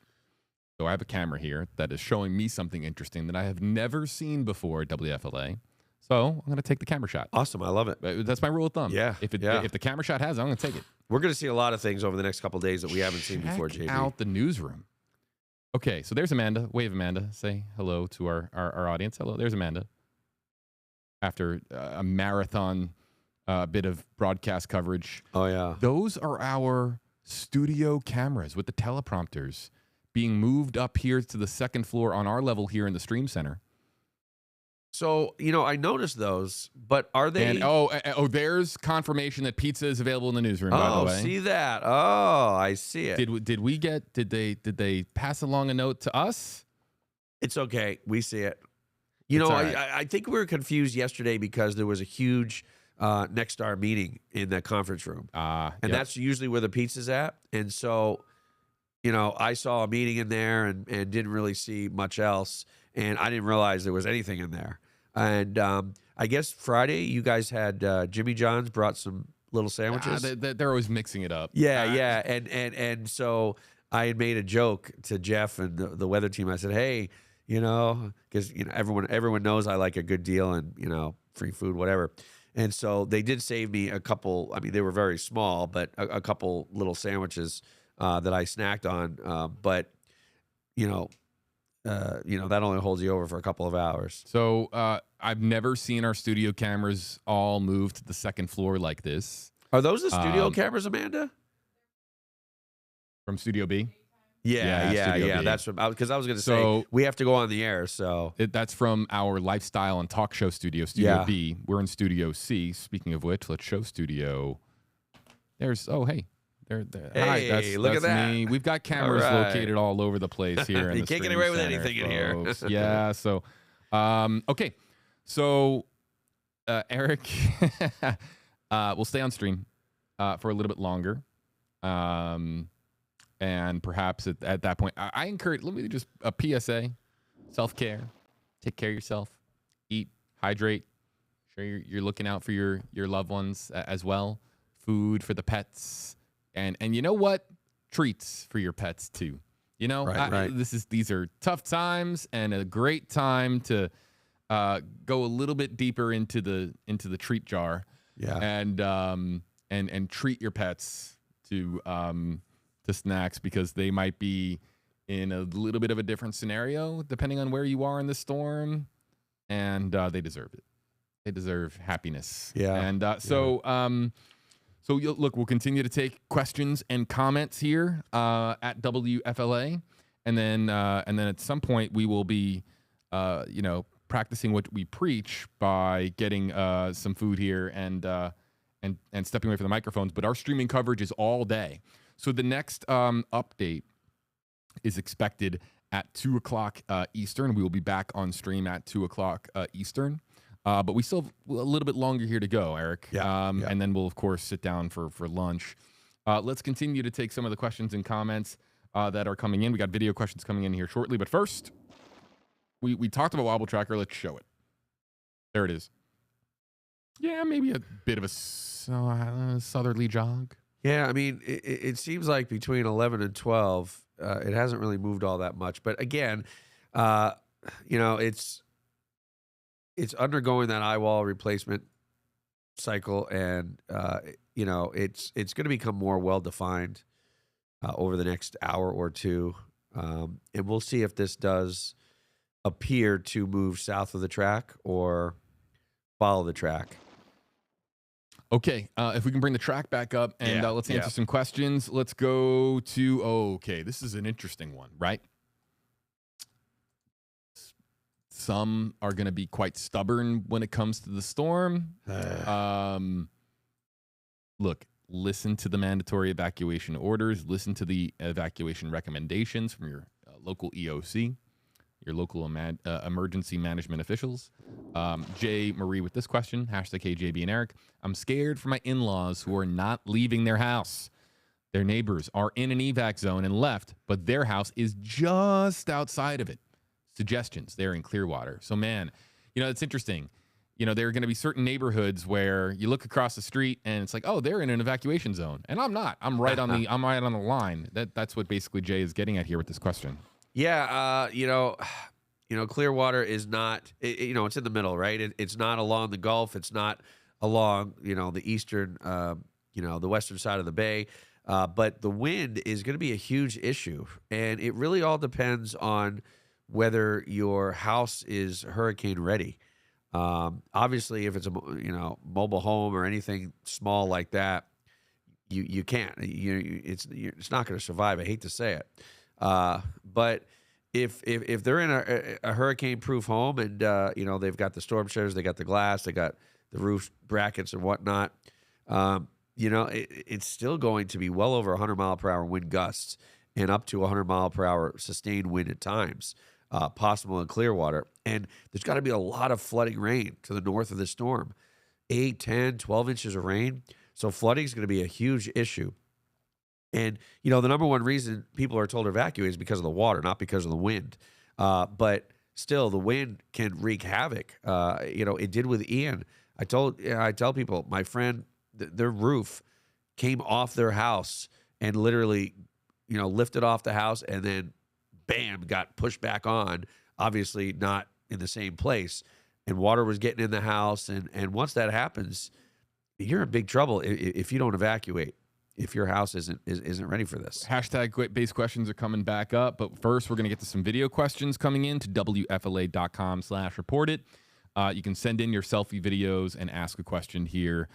So I have a camera here that is showing me something interesting that I have never seen before at WFLA. So I'm going to take the camera shot. Awesome. I love it. That's my rule of thumb. Yeah. If the camera shot has it, I'm going to take it. We're going to see a lot of things over the next couple of days that we haven't seen before, JD. Check out the newsroom. Okay, so there's Amanda. Wave, Amanda. Say hello to our audience. Hello, there's Amanda. After a marathon bit of broadcast coverage. Oh, yeah. Those are our studio cameras with the teleprompters being moved up here to the second floor on our level here in the Stream Center. So, I noticed those, but are they... And, there's confirmation that pizza is available in the newsroom, by the way. Oh, see that? Oh, I see it. Did they pass along a note to us? It's okay. We see it. Right. I think we were confused yesterday because there was a huge Nexstar meeting in the conference room. And that's usually where the pizza's at. And so, I saw a meeting in there and didn't really see much else. And I didn't realize there was anything in there. And I guess Friday you guys had Jimmy John's brought some little sandwiches. They're always mixing it up. Yeah. And so I had made a joke to Jeff and the weather team. I said, hey, because everyone knows I like a good deal and free food, whatever. And so they did save me a couple. I mean, they were very small, but a couple little sandwiches that I snacked on. But that only holds you over for a couple of hours. So I've never seen our studio cameras all move to the second floor like this. Are those the studio cameras, Amanda? From Studio B? Yeah. That's because I was going to say we have to go on the air. So that's from our lifestyle and talk show studio, B. We're in Studio C. Speaking of which, let's show Studio. There's hey. There. Hey, that's look at that. Me. We've got cameras located all over the place here. You can't get away with anything in here. Yeah. So, okay. So, Eric, we'll stay on stream for a little bit longer. And perhaps at that point, I encourage, let me just, a PSA, self-care, take care of yourself, eat, hydrate, sure you're looking out for your loved ones as well, food for the pets, and you know what? Treats for your pets too. Right. These are tough times and a great time to go a little bit deeper into the treat jar. Yeah. And treat your pets to snacks, because they might be in a little bit of a different scenario depending on where you are in the storm, and they deserve it. They deserve happiness. Yeah. And so look, we'll continue to take questions and comments here at WFLA, and then at some point we will be practicing what we preach by getting some food here and stepping away from the microphones. But our streaming coverage is all day. So the next update is expected at 2 o'clock Eastern. We will be back on stream at 2 o'clock Eastern. But we still have a little bit longer here to go, Eric. Yeah. And then we'll, of course, sit down for lunch. Let's continue to take some of the questions and comments that are coming in. We got video questions coming in here shortly. But first, we talked about Wobble Tracker. Let's show it. There it is. Yeah, maybe a bit of a southerly jog. Yeah, I mean, it seems like between 11 and 12, it hasn't really moved all that much. But again, it's undergoing that eye wall replacement cycle, and it's going to become more well defined over the next hour or two, and we'll see if this does appear to move south of the track or follow the track. Okay, if we can bring the track back up and let's answer some questions. Let's go to, okay, this is an interesting one, right? Some are going to be quite stubborn when it comes to the storm. Look, listen to the mandatory evacuation orders. Listen to the evacuation recommendations from your local EOC, your local emergency management officials. Jay Marie with this question, #KJB and Eric. I'm scared for my in-laws who are not leaving their house. Their neighbors are in an evac zone and left, but their house is just outside of it. Suggestions, they're in Clearwater. So, man, it's interesting. There are going to be certain neighborhoods where you look across the street and it's like, oh, they're in an evacuation zone, and I'm not. I'm right on the line. That's what basically Jay is getting at here with this question. Yeah, Clearwater is not. It's in the middle, right? It's not along the Gulf. It's not along the eastern, the western side of the bay. But the wind is going to be a huge issue, and it really all depends on whether your house is hurricane ready. Obviously, if it's a mobile home or anything small like that, you can't. It's not going to survive. I hate to say it, but if they're in a hurricane-proof home and they've got the storm shutters, they got the glass, they got the roof brackets and whatnot, it's still going to be well over 100 mile per hour wind gusts and up to 100 mile per hour sustained wind at times. Possible in Clearwater. And there's got to be a lot of flooding rain to the north of the storm. 8, 10, 12 inches of rain. So flooding is going to be a huge issue. And, the number one reason people are told to evacuate is because of the water, not because of the wind. But still, the wind can wreak havoc. It did with Ian. I tell people, my friend, their roof came off their house and literally, lifted off the house and then bam, got pushed back on, obviously not in the same place. And water was getting in the house. And once that happens, you're in big trouble if you don't evacuate, if your house isn't ready for this. Hashtag-based questions are coming back up. But first, we're going to get to some video questions coming in to WFLA.com/reportit. You can send in your selfie videos and ask a question here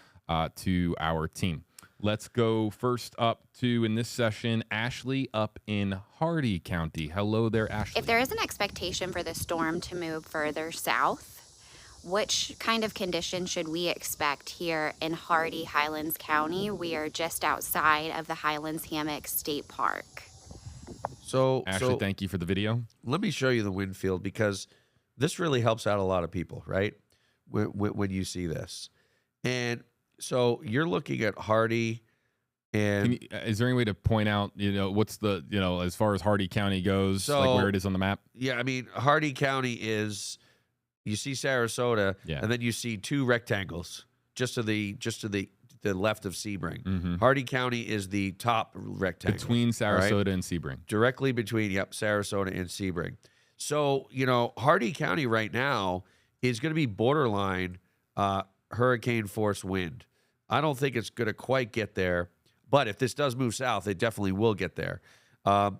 to our team. Let's go first up to, in this session, Ashley up in Hardee County. Hello there, Ashley. If there is an expectation for the storm to move further south, which kind of conditions should we expect here in Hardee, Highlands County? We are just outside of the Highlands Hammock State Park. So, Ashley, thank you for the video. Let me show you the wind field because this really helps out a lot of people, right? When you see this. And so you're looking at Hardee, and is there any way to point out, what's the, as far as Hardee County goes, like where it is on the map? Yeah, I mean, Hardee County is, you see Sarasota, and then you see two rectangles just to the left of Sebring. Mm-hmm. Hardee County is the top rectangle. Between Sarasota and Sebring. Directly between, Sarasota and Sebring. So, Hardee County right now is going to be borderline hurricane force wind. I don't think it's going to quite get there, but if this does move south, it definitely will get there.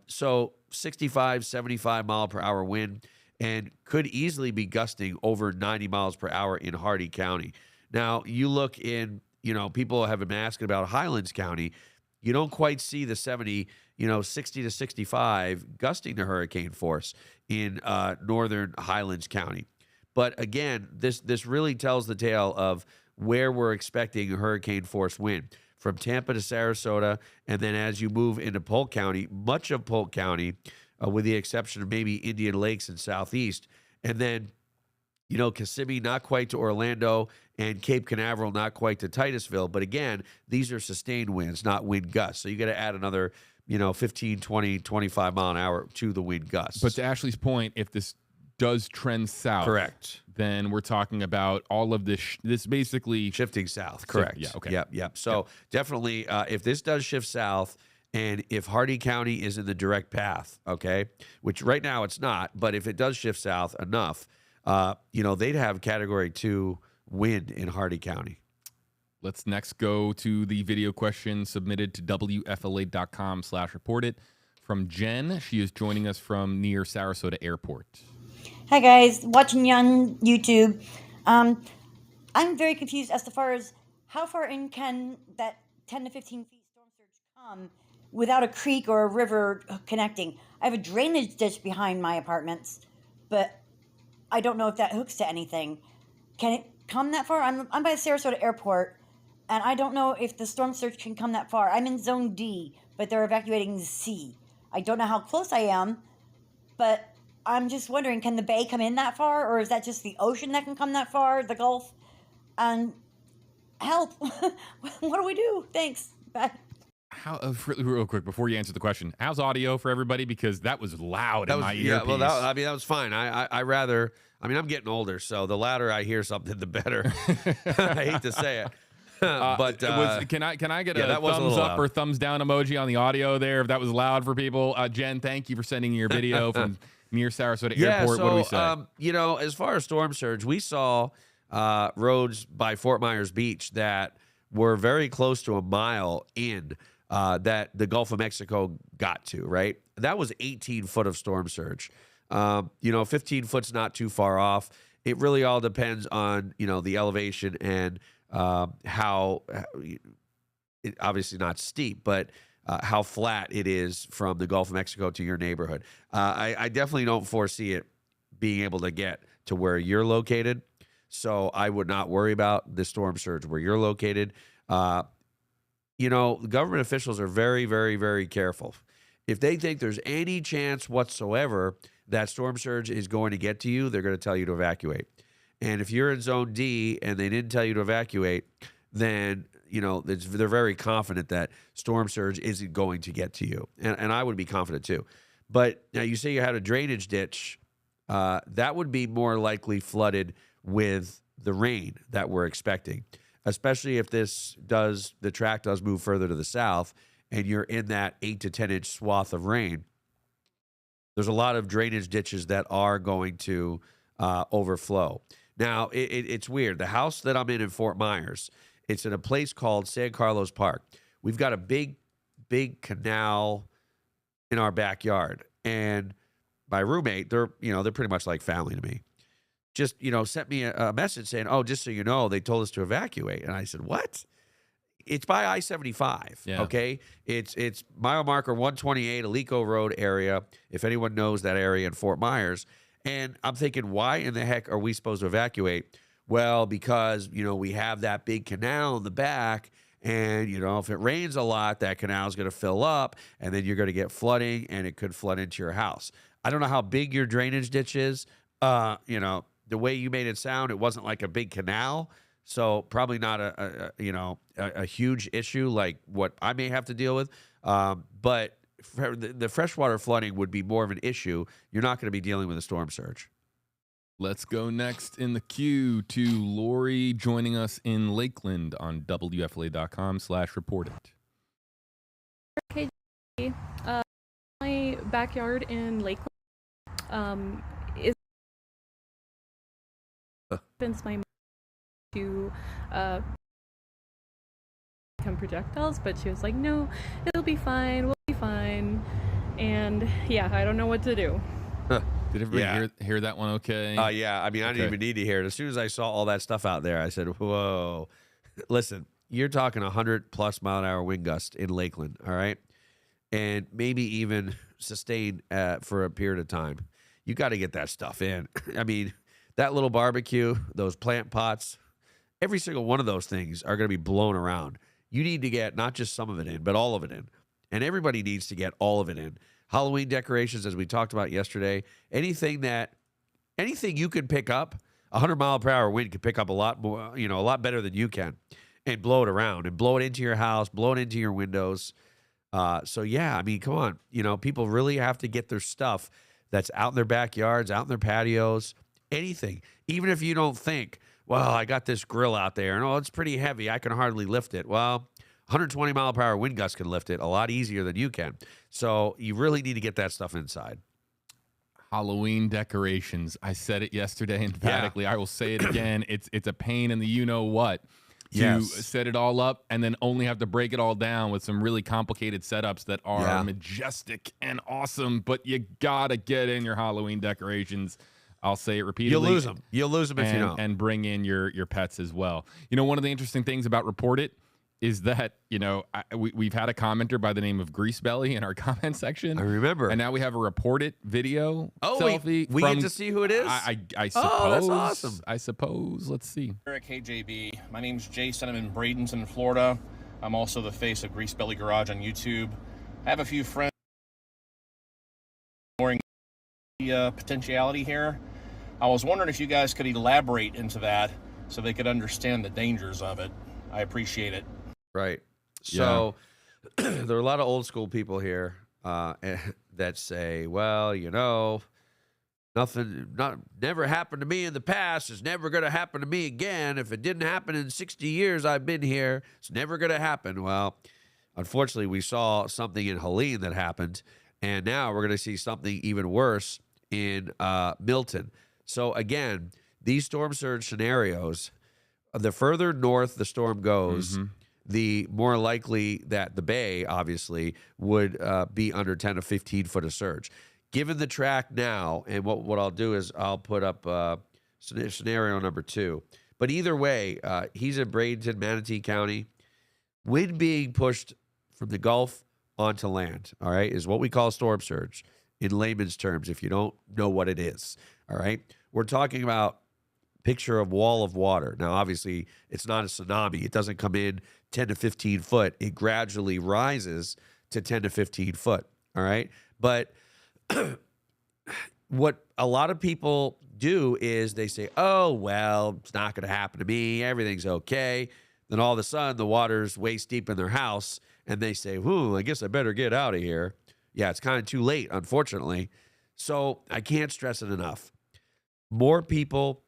So 65, 75 mile per hour wind, and could easily be gusting over 90 miles per hour in Hardee County. Now, you look in, people have been asking about Highlands County. You don't quite see the 70, 60 to 65 gusting to hurricane force in northern Highlands County. But again, this really tells the tale of where we're expecting a hurricane force wind from Tampa to Sarasota. And then as you move into Polk County, much of Polk County, with the exception of maybe Indian Lakes and Southeast. And then, Kissimmee, not quite to Orlando, and Cape Canaveral, not quite to Titusville. But again, these are sustained winds, not wind gusts. So you got to add another, 15, 20, 25 mile an hour to the wind gusts. But to Ashley's point, if this does trend south, correct, then we're talking about all of this. This basically shifting south. Correct. Yeah. Okay. Yep. So definitely, if this does shift south, and if Hardee County is in the direct path, okay, which right now it's not, but if it does shift south enough, they'd have Category 2 wind in Hardee County. Let's next go to the video question submitted to WFLA.com/reportit from Jen. She is joining us from near Sarasota Airport. Hi guys, watching you on YouTube. I'm very confused as far as how far in can that 10 to 15 feet storm surge come without a creek or a river connecting. I have a drainage ditch behind my apartments, but I don't know if that hooks to anything. Can it come that far? I'm by Sarasota Airport, and I don't know if the storm surge can come that far. I'm in Zone D, but they're evacuating C. I don't know how close I am, but I'm just wondering, can the bay come in that far, or is that just the ocean that can come that far, the Gulf? And help. What do we do? Thanks. Bye. Real quick, before you answer the question, how's audio for everybody? Because that was loud in my earpiece. Yeah, well, that was fine. I rather, I'm getting older, so the louder I hear something, the better. I hate to say it. But can I get a thumbs up or thumbs down emoji on the audio there if that was loud for people? Jen, thank you for sending your video from near Sarasota Airport. So, what do we say? As far as storm surge, we saw roads by Fort Myers Beach that were very close to a mile in that the Gulf of Mexico got to, right? That was 18 foot of storm surge. 15 foot's not too far off. It really all depends on, the elevation and how, it, obviously not steep, but how flat it is from the Gulf of Mexico to your neighborhood. I definitely don't foresee it being able to get to where you're located. So I would not worry about the storm surge where you're located. The government officials are very, very, very careful. If they think there's any chance whatsoever that storm surge is going to get to you, they're going to tell you to evacuate. And if you're in Zone D and they didn't tell you to evacuate, then, they're very confident that storm surge isn't going to get to you. And I would be confident too. But now you say you had a drainage ditch, that would be more likely flooded with the rain that we're expecting, especially if the track does move further to the south and you're in that 8 to 10 inch swath of rain. There's a lot of drainage ditches that are going to overflow. Now, it's weird. The house that I'm in Fort Myers, it's in a place called San Carlos Park. We've got a big, big canal in our backyard. And my roommate, they're pretty much like family to me. Just, sent me a message saying, oh, just so you know, they told us to evacuate. And I said, what? It's by I-75, okay? It's mile marker 128, Alico Road area, if anyone knows that area in Fort Myers. And I'm thinking, why in the heck are we supposed to evacuate? Well, because, we have that big canal in the back, and, if it rains a lot, that canal is going to fill up, and then you're going to get flooding, and it could flood into your house. I don't know how big your drainage ditch is. The way you made it sound, it wasn't like a big canal, so probably not a huge issue like what I may have to deal with. But the freshwater flooding would be more of an issue. You're not going to be dealing with a storm surge. Let's go next in the queue to Lori joining us in Lakeland on WFLA.com/reportit. Okay, my backyard in Lakeland is convinced my mom to become projectiles, but she was like, no, it'll be fine, we'll be fine. And yeah, I don't know what to do. Did everybody hear that one okay? Yeah. I didn't even need to hear it. As soon as I saw all that stuff out there, I said, whoa. Listen, you're talking 100+ mile an hour wind gust in Lakeland, all right? And maybe even sustained for a period of time. You got to get that stuff in. That little barbecue, those plant pots, every single one of those things are going to be blown around. You need to get not just some of it in, but all of it in. And everybody needs to get all of it in. Halloween decorations, as we talked about yesterday, anything you can pick up, 100-mile-per-hour wind can pick up a lot more, a lot better than you can, and blow it around and blow it into your house, blow it into your windows. So yeah, come on, people really have to get their stuff that's out in their backyards, out in their patios, anything. Even if you don't think, well, I got this grill out there, and it's pretty heavy, I can hardly lift it. Well, 120-mile-per-hour wind gusts can lift it a lot easier than you can. So you really need to get that stuff inside. Halloween decorations. I said it yesterday emphatically. Yeah. I will say it again. It's a pain in the you-know-what. to set it all up and then only have to break it all down with some really complicated setups that are majestic and awesome, but you gotta get in your Halloween decorations. I'll say it repeatedly. You'll lose them. You'll lose them if you don't. And bring in your pets as well. You know, one of the interesting things about Report It is that, you know, we've had a commenter by the name of Greasebelly in our comment section. I remember. And now we have a Report It video selfie. We get to see who it is? I suppose. Oh, that's awesome. I suppose. Let's see. Eric, hey, JB. My name's Jason. I'm in Bradenton, Florida. I'm also the face of Greasebelly Garage on YouTube. I have a few friends exploring the potentiality here. I was wondering if you guys could elaborate into that so they could understand the dangers of it. I appreciate it. Right. So there are a lot of old school people here that say, well, you know, never happened to me in the past. It's never going to happen to me again. If it didn't happen in 60 years I've been here, it's never going to happen. Well, unfortunately, we saw something in Helene that happened, and now we're going to see something even worse in Milton. So again, these storm surge scenarios, the further north the storm goes, the more likely that the bay, obviously, would be under 10 to 15 foot of surge. Given the track now, and what I'll do is I'll put up scenario number 2. But either way, he's in Bradenton, Manatee County. Wind being pushed from the Gulf onto land, all right, is what we call storm surge in layman's terms, if you don't know what it is, all right? We're talking about picture of wall of water. Now, obviously, it's not a tsunami. It doesn't come in 10 to 15 foot. It gradually rises to 10 to 15 foot, all right? But what a lot of people do is they say, oh, well, it's not going to happen to me. Everything's okay. Then all of a sudden, the water's waist deep in their house, and they say, I guess I better get out of here. Yeah, it's kind of too late, unfortunately. So I can't stress it enough. More people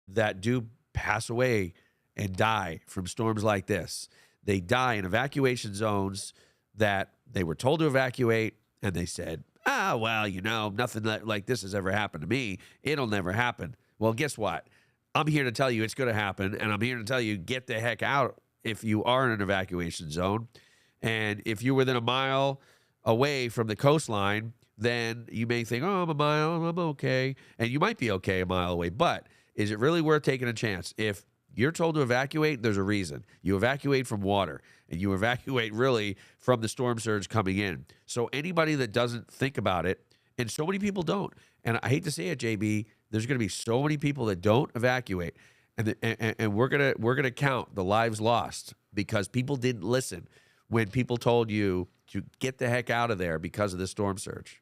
that do pass away and die from storms like this, they die in evacuation zones that they were told to evacuate, and they said, well, you know, nothing like this has ever happened to me. It'll never happen. Well, guess what? I'm here to tell you it's going to happen, and I'm here to tell you get the heck out if you are in an evacuation zone. And if you're within a mile away from the coastline, then you may think, I'm a mile, I'm okay. And you might be okay a mile away, but is it really worth taking a chance? If you're told to evacuate, there's a reason. You evacuate from water, and you evacuate really from the storm surge coming in. So anybody that doesn't think about it, and so many people don't, and I hate to say it, JB, there's going to be so many people that don't evacuate, and we're gonna count the lives lost because people didn't listen when people told you to get the heck out of there because of the storm surge.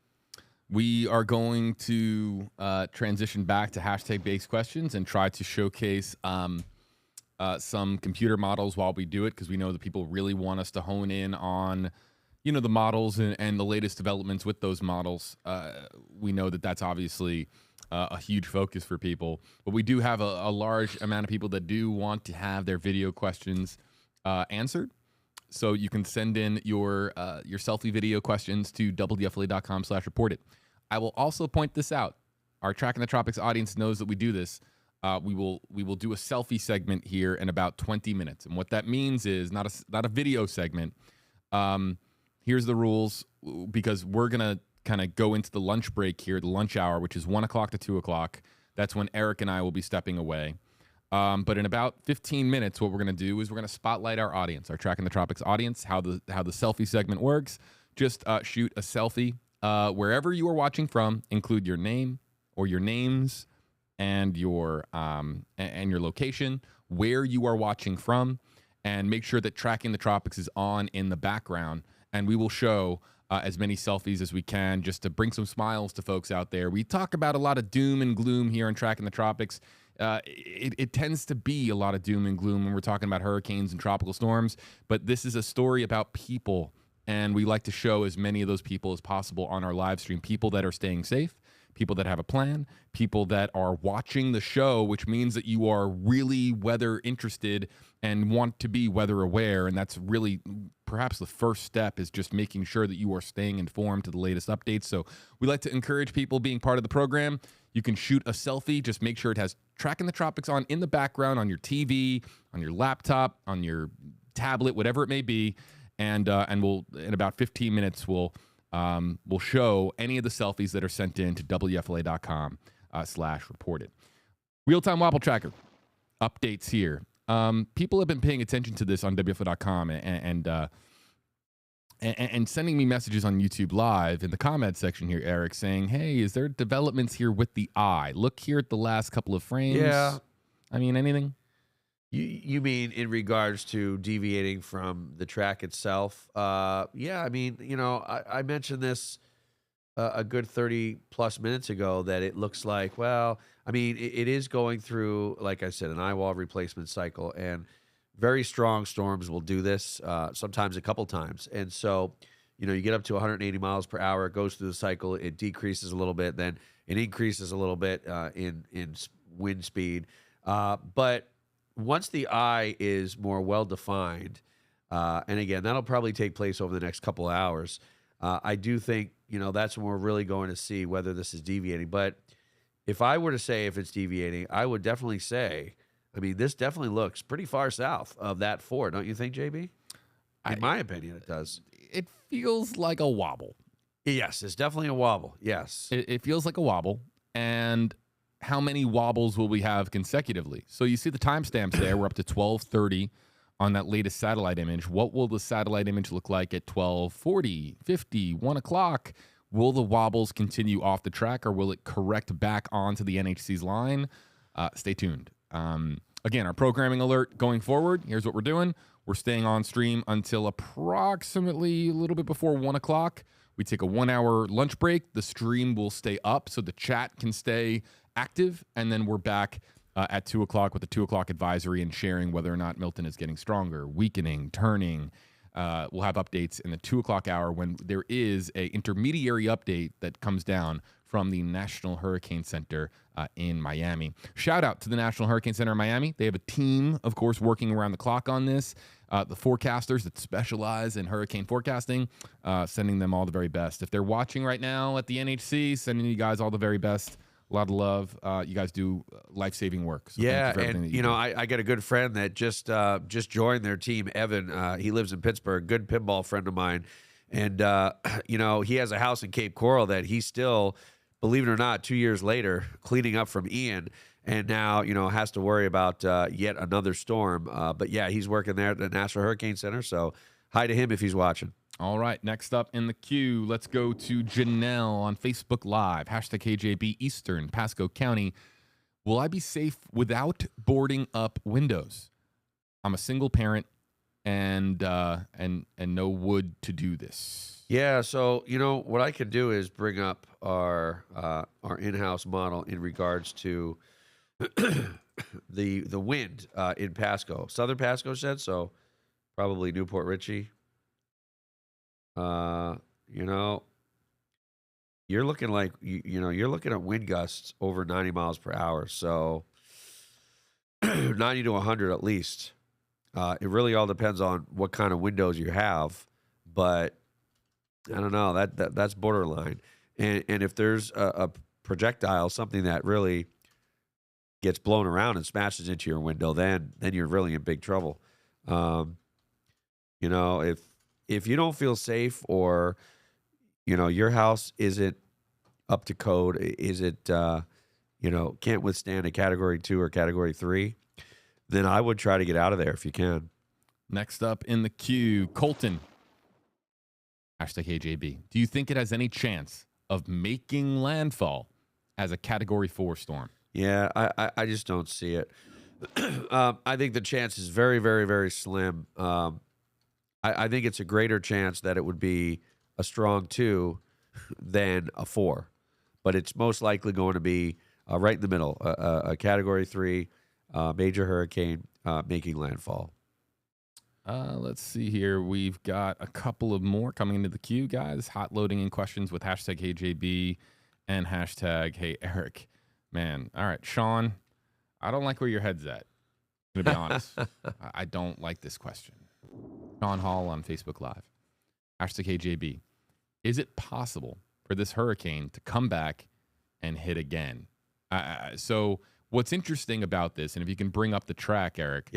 We are going to transition back to hashtag-based questions and try to showcase some computer models while we do it, because we know that people really want us to hone in on, you know, the models and the latest developments with those models. We know that that's obviously a huge focus for people, but we do have a large amount of people that do want to have their video questions answered. So you can send in your selfie video questions to WFLA.com/reportit. I will also point this out. Our Tracking the Tropics audience knows that we do this. We will do a selfie segment here in about 20 minutes. And what that means is not a video segment. Here's the rules, because we're going to kind of go into the lunch break here, the lunch hour, which is 1 o'clock to 2 o'clock. That's when Eric and I will be stepping away. But in about 15 minutes, what we're going to do is we're going to spotlight our audience, our Tracking the Tropics audience, how the selfie segment works. Just shoot a selfie wherever you are watching from. Include your name or your names and your location, where you are watching from, and make sure that Tracking the Tropics is on in the background. And we will show as many selfies as we can, just to bring some smiles to folks out there. We talk about a lot of doom and gloom here on Tracking the Tropics. It tends to be a lot of doom and gloom when we're talking about hurricanes and tropical storms, but this is a story about people, and we like to show as many of those people as possible on our live stream. People that are staying safe, people that have a plan, people that are watching the show, which means that you are really weather interested and want to be weather aware, and that's really perhaps the first step is just making sure that you are staying informed to the latest updates. So we like to encourage people being part of the program. You can shoot a selfie. Just make sure it has Tracking the Tropics on in the background on your TV, on your laptop, on your tablet, whatever it may be. And we'll, in about 15 minutes, we'll show any of the selfies that are sent in to WFLA.com/reported. Real-time wobble tracker updates here. People have been paying attention to this on WFLA.com and sending me messages on YouTube Live in the comment section here, Eric, saying, hey, is there developments here with the eye? Look here at the last couple of frames. Yeah. I mean, anything? You mean in regards to deviating from the track itself? Yeah, I mean, I mentioned this a good 30 plus minutes ago that it looks like, well, I mean, it is going through, like I said, an eye wall replacement cycle, and very strong storms will do this, sometimes a couple times. And so, you get up to 180 miles per hour, it goes through the cycle, it decreases a little bit, then it increases a little bit in wind speed. But once the eye is more well-defined, and again, that'll probably take place over the next couple of hours, I do think, that's when we're really going to see whether this is deviating. But if I were to say if it's deviating, I would definitely say, I mean, this definitely looks pretty far south of that 4, don't you think, JB? In my opinion, it does. It feels like a wobble. Yes, it's definitely a wobble. Yes. It feels like a wobble. And how many wobbles will we have consecutively? So you see the timestamps there. We're up to 12:30 on that latest satellite image. What will the satellite image look like at 12:40, 50, 1 o'clock? Will the wobbles continue off the track, or will it correct back onto the NHC's line? Stay tuned. Again, our programming alert going forward, here's what we're doing. We're staying on stream until approximately a little bit before 1 o'clock. We take a 1-hour lunch break. The stream will stay up so the chat can stay active, and then we're back at 2 o'clock with the 2 o'clock advisory and sharing whether or not Milton is getting stronger, weakening, turning. We'll have updates in the 2 o'clock hour when there is a intermediary update that comes down from the National Hurricane Center in Miami. Shout out to the National Hurricane Center in Miami. They have a team, of course, working around the clock on this. The forecasters that specialize in hurricane forecasting, sending them all the very best. If they're watching right now at the NHC, sending you guys all the very best. A lot of love. You guys do life-saving work. So yeah, thank you for everything and that you do. I got a good friend that just joined their team, Evan. He lives in Pittsburgh, good pinball friend of mine. And, he has a house in Cape Coral that he's still, believe it or not, 2 years later, cleaning up from Ian. And now, has to worry about yet another storm. But, yeah, he's working there at the National Hurricane Center. So hi to him if he's watching. All right, next up in the queue, let's go to Janelle on Facebook Live. #KJB Eastern, Pasco County. Will I be safe without boarding up windows? I'm a single parent and no wood to do this. Yeah, so what I could do is bring up our in-house model in regards to the wind in Pasco, Southern Pasco said, so probably Newport Richey. You're looking like you're looking at wind gusts over 90 miles per hour, so 90 to 100 at least. It really all depends on what kind of windows you have, but I don't know, that's borderline. And if there's a projectile, something that really gets blown around and smashes into your window, then you're really in big trouble. If you don't feel safe, or your house isn't up to code, can't withstand a category 2 or category 3, then I would try to get out of there if you can. Next up in the queue, Colton. #KJB. Do you think it has any chance of making landfall as a category 4 storm? Yeah, I just don't see it. I think the chance is very, very, very slim. I think it's a greater chance that it would be a strong 2 than a 4. But it's most likely going to be right in the middle, a Category 3 major hurricane making landfall. Let's see here. We've got a couple of more coming into the queue, guys. Hot loading in questions with #HeyJB and #HeyEric. Man, all right, Sean, I don't like where your head's at. I'm going to be honest. I don't like this question. Sean Hall on Facebook Live. #KJB. Is it possible for this hurricane to come back and hit again? So what's interesting about this, and if you can bring up the track, Eric,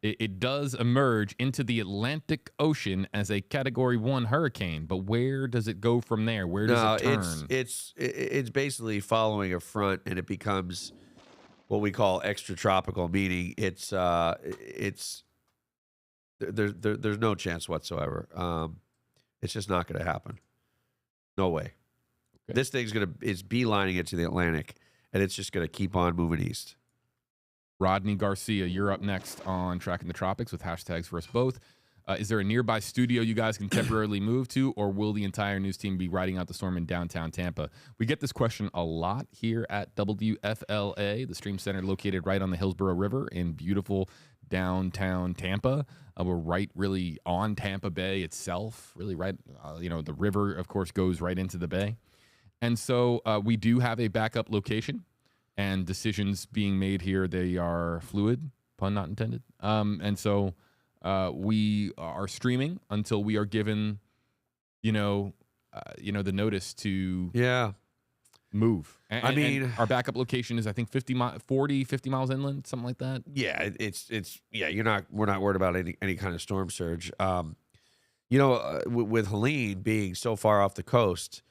it does emerge into the Atlantic Ocean as a Category 1 hurricane, but where does it go from there? Where does it turn? It's basically following a front, and it becomes what we call extratropical, meaning there's no chance whatsoever. It's just not going to happen. No way. Okay. This thing's it's beelining it to the Atlantic, and it's just going to keep on moving east. Rodney Garcia, you're up next on Tracking the Tropics with hashtags for us both. Is there a nearby studio you guys can temporarily move to, or will the entire news team be riding out the storm in downtown Tampa? We get this question a lot here at WFLA, the Stream Center located right on the Hillsborough River in beautiful downtown Tampa. We're right really on Tampa Bay itself, really right, the river, of course, goes right into the bay. And so we do have a backup location, and decisions being made here, they are fluid, pun not intended. And so we are streaming until we are given, the notice to move. And our backup location is, I think, 50 miles inland, something like that. Yeah, we're not worried about any kind of storm surge. With Helene being so far off the coast,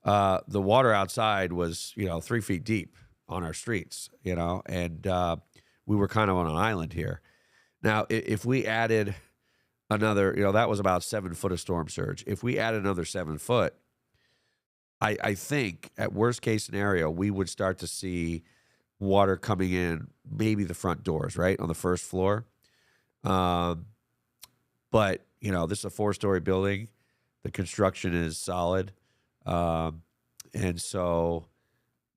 the water outside was 3 feet deep on our streets, and we were kind of on an island here. Now, if we added another, that was about 7 foot of storm surge. If we added another 7 foot, I think at worst case scenario, we would start to see water coming in, maybe the front doors, right, on the first floor. But, this is a 4-story building. The construction is solid. And so,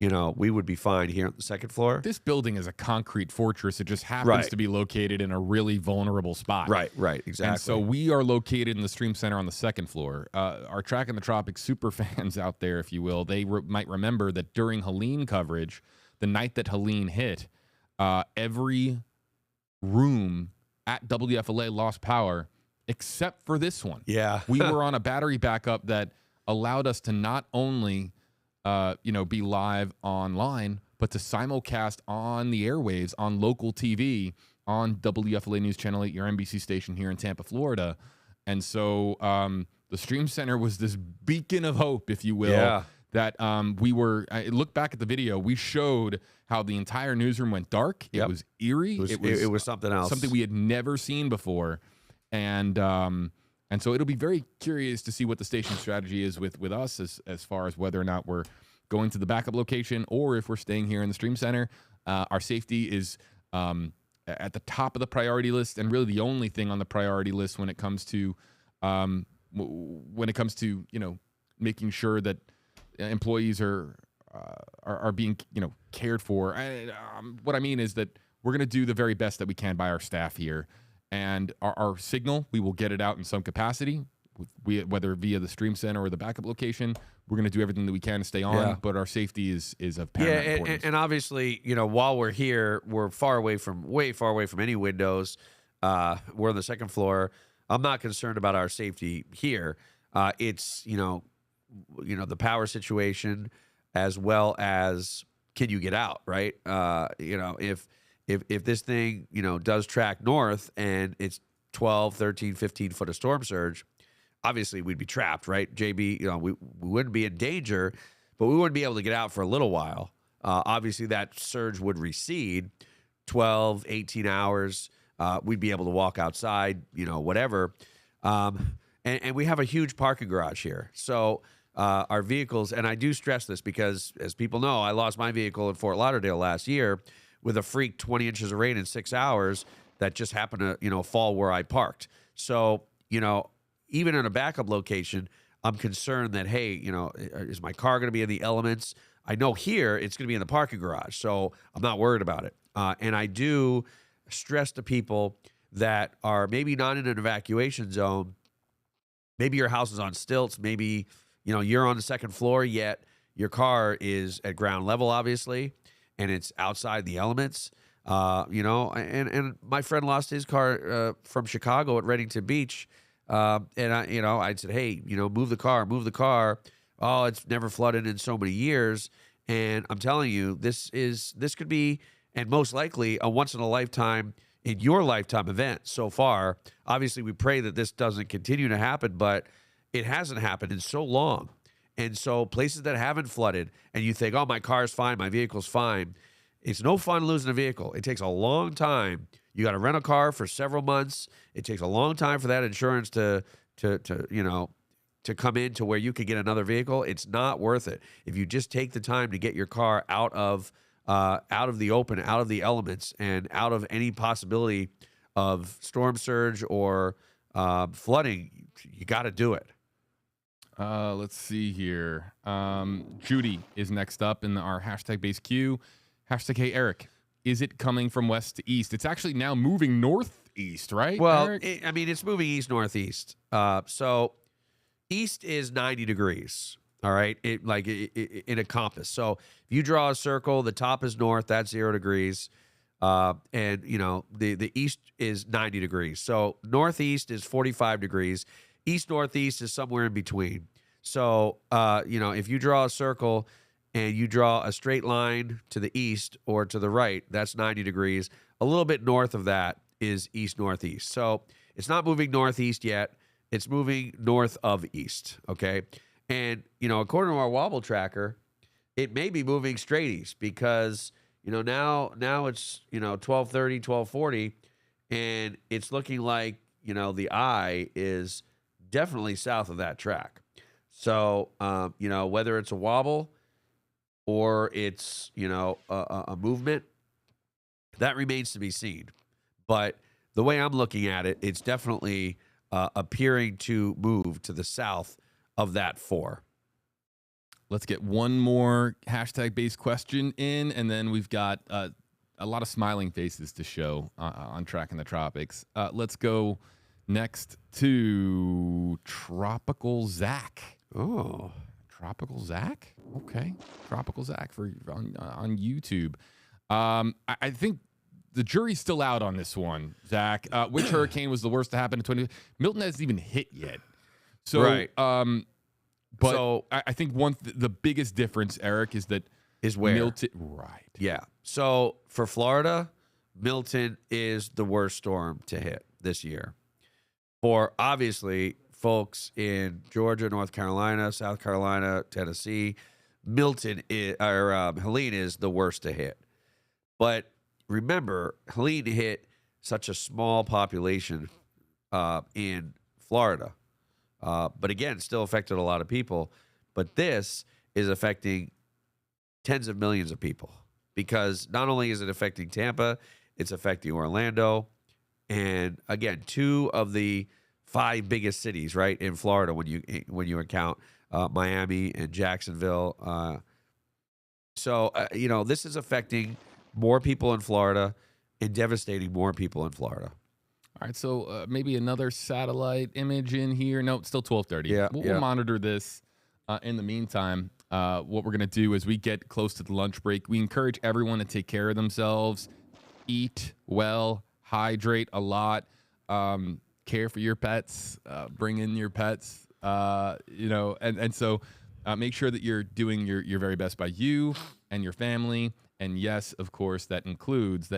we would be fine here on the second floor. This building is a concrete fortress. It just happens to be located in a really vulnerable spot. Right, exactly. And so we are located in the Stream Center on the second floor. Our Tracking the Tropics super fans out there, if you will, they might remember that during Helene coverage, the night that Helene hit, every room at WFLA lost power except for this one. Yeah. We were on a battery backup that allowed us to not only be live online, but to simulcast on the airwaves on local TV on WFLA News Channel 8, your NBC station here in Tampa, Florida. And so the Stream Center was this beacon of hope, if you will, that we were. Look back at the video. We showed how the entire newsroom went dark. It was eerie. It was something else. Something we had never seen before. And so it'll be very curious to see what the station's strategy is with us as far as whether or not we're going to the backup location or if we're staying here in the Stream Center. Our safety is at the top of the priority list, and really the only thing on the priority list when it comes to making sure that employees are being cared for. What I mean is that we're going to do the very best that we can by our staff here. And our signal, we will get it out in some capacity, whether via the Stream Center or the backup location. We're going to do everything that we can to stay on, but our safety is of paramount importance. And obviously, while we're here, we're way far away from any windows. We're on the second floor. I'm not concerned about our safety here. It's the power situation, as well as can you get out, right? If this thing, does track north and it's 12, 13, 15 foot of storm surge, obviously we'd be trapped, right? JB, we wouldn't be in danger, but we wouldn't be able to get out for a little while. Obviously that surge would recede 12, 18 hours. We'd be able to walk outside, whatever. And we have a huge parking garage here. So our vehicles, and I do stress this because, as people know, I lost my vehicle in Fort Lauderdale last year with a freak 20 inches of rain in 6 hours that just happened to, fall where I parked. So, even in a backup location, I'm concerned that, hey, is my car going to be in the elements? I know here it's going to be in the parking garage, so I'm not worried about it. And I do stress to people that are maybe not in an evacuation zone. Maybe your house is on stilts. Maybe, you're on the second floor, yet your car is at ground level, obviously, and it's outside the elements. And my friend lost his car from Chicago at Reddington Beach And I said, hey, move the car, move the car. Oh, it's never flooded in so many years. And I'm telling you, this could be, and most likely, a once in a lifetime, in your lifetime event so far. Obviously, we pray that this doesn't continue to happen, but it hasn't happened in so long. And so places that haven't flooded, and you think, oh, my car's fine, my vehicle's fine. It's no fun losing a vehicle. It takes a long time. You got to rent a car for several months. It takes a long time for that insurance to come in to where you can get another vehicle. It's not worth it. If you just take the time to get your car out of the open, out of the elements, and out of any possibility of storm surge or flooding, you got to do it. Let's see here. Judy is next up in our hashtag base queue. Hashtag Hey Eric. Is it coming from west to east? It's actually now moving northeast, right? Well, Eric? it's moving east northeast. So east is 90 degrees. All right, in a compass. So if you draw a circle, the top is north. That's 0 degrees, and the east is 90 degrees. So northeast is 45 degrees. East northeast is somewhere in between. So if you draw a circle and you draw a straight line to the east or to the right, that's 90 degrees. A little bit north of that is east northeast. So it's not moving northeast yet. It's moving north of east. Okay. And, according to our wobble tracker, it may be moving straight east because, now it's, 1230, 1240, and it's looking like, the eye is definitely south of that track. So, whether it's a wobble or it's, a movement, that remains to be seen. But the way I'm looking at it, it's definitely appearing to move to the south of that 4. Let's get one more hashtag-based question in, and then we've got a lot of smiling faces to show on Tracking the Tropics. Let's go next to Tropical Zach. Oh, Tropical Zach? Okay. Tropical Zach on YouTube. I think the jury's still out on this one, Zach. Which hurricane was the worst to happen in 20? Milton hasn't even hit yet. So, right. But I think the biggest difference, Eric, is where Milton. Right. Yeah. So for Florida, Milton is the worst storm to hit this year. For obviously folks in Georgia, North Carolina, South Carolina, Tennessee, Helene is the worst to hit. But remember, Helene hit such a small population in Florida. But again, still affected a lot of people. But this is affecting tens of millions of people because not only is it affecting Tampa, it's affecting Orlando. And again, 2 of the 5 biggest cities, right, in Florida when you account Miami and Jacksonville. So this is affecting more people in Florida and devastating more people in Florida. All right, so maybe another satellite image in here. No, it's still 12:30. Yeah, we'll monitor this. In the meantime, what we're going to do as we get close to the lunch break, we encourage everyone to take care of themselves, eat well, hydrate a lot, care for your pets, bring in your pets, and so make sure that you're doing your very best by you and your family. And yes, of course, that includes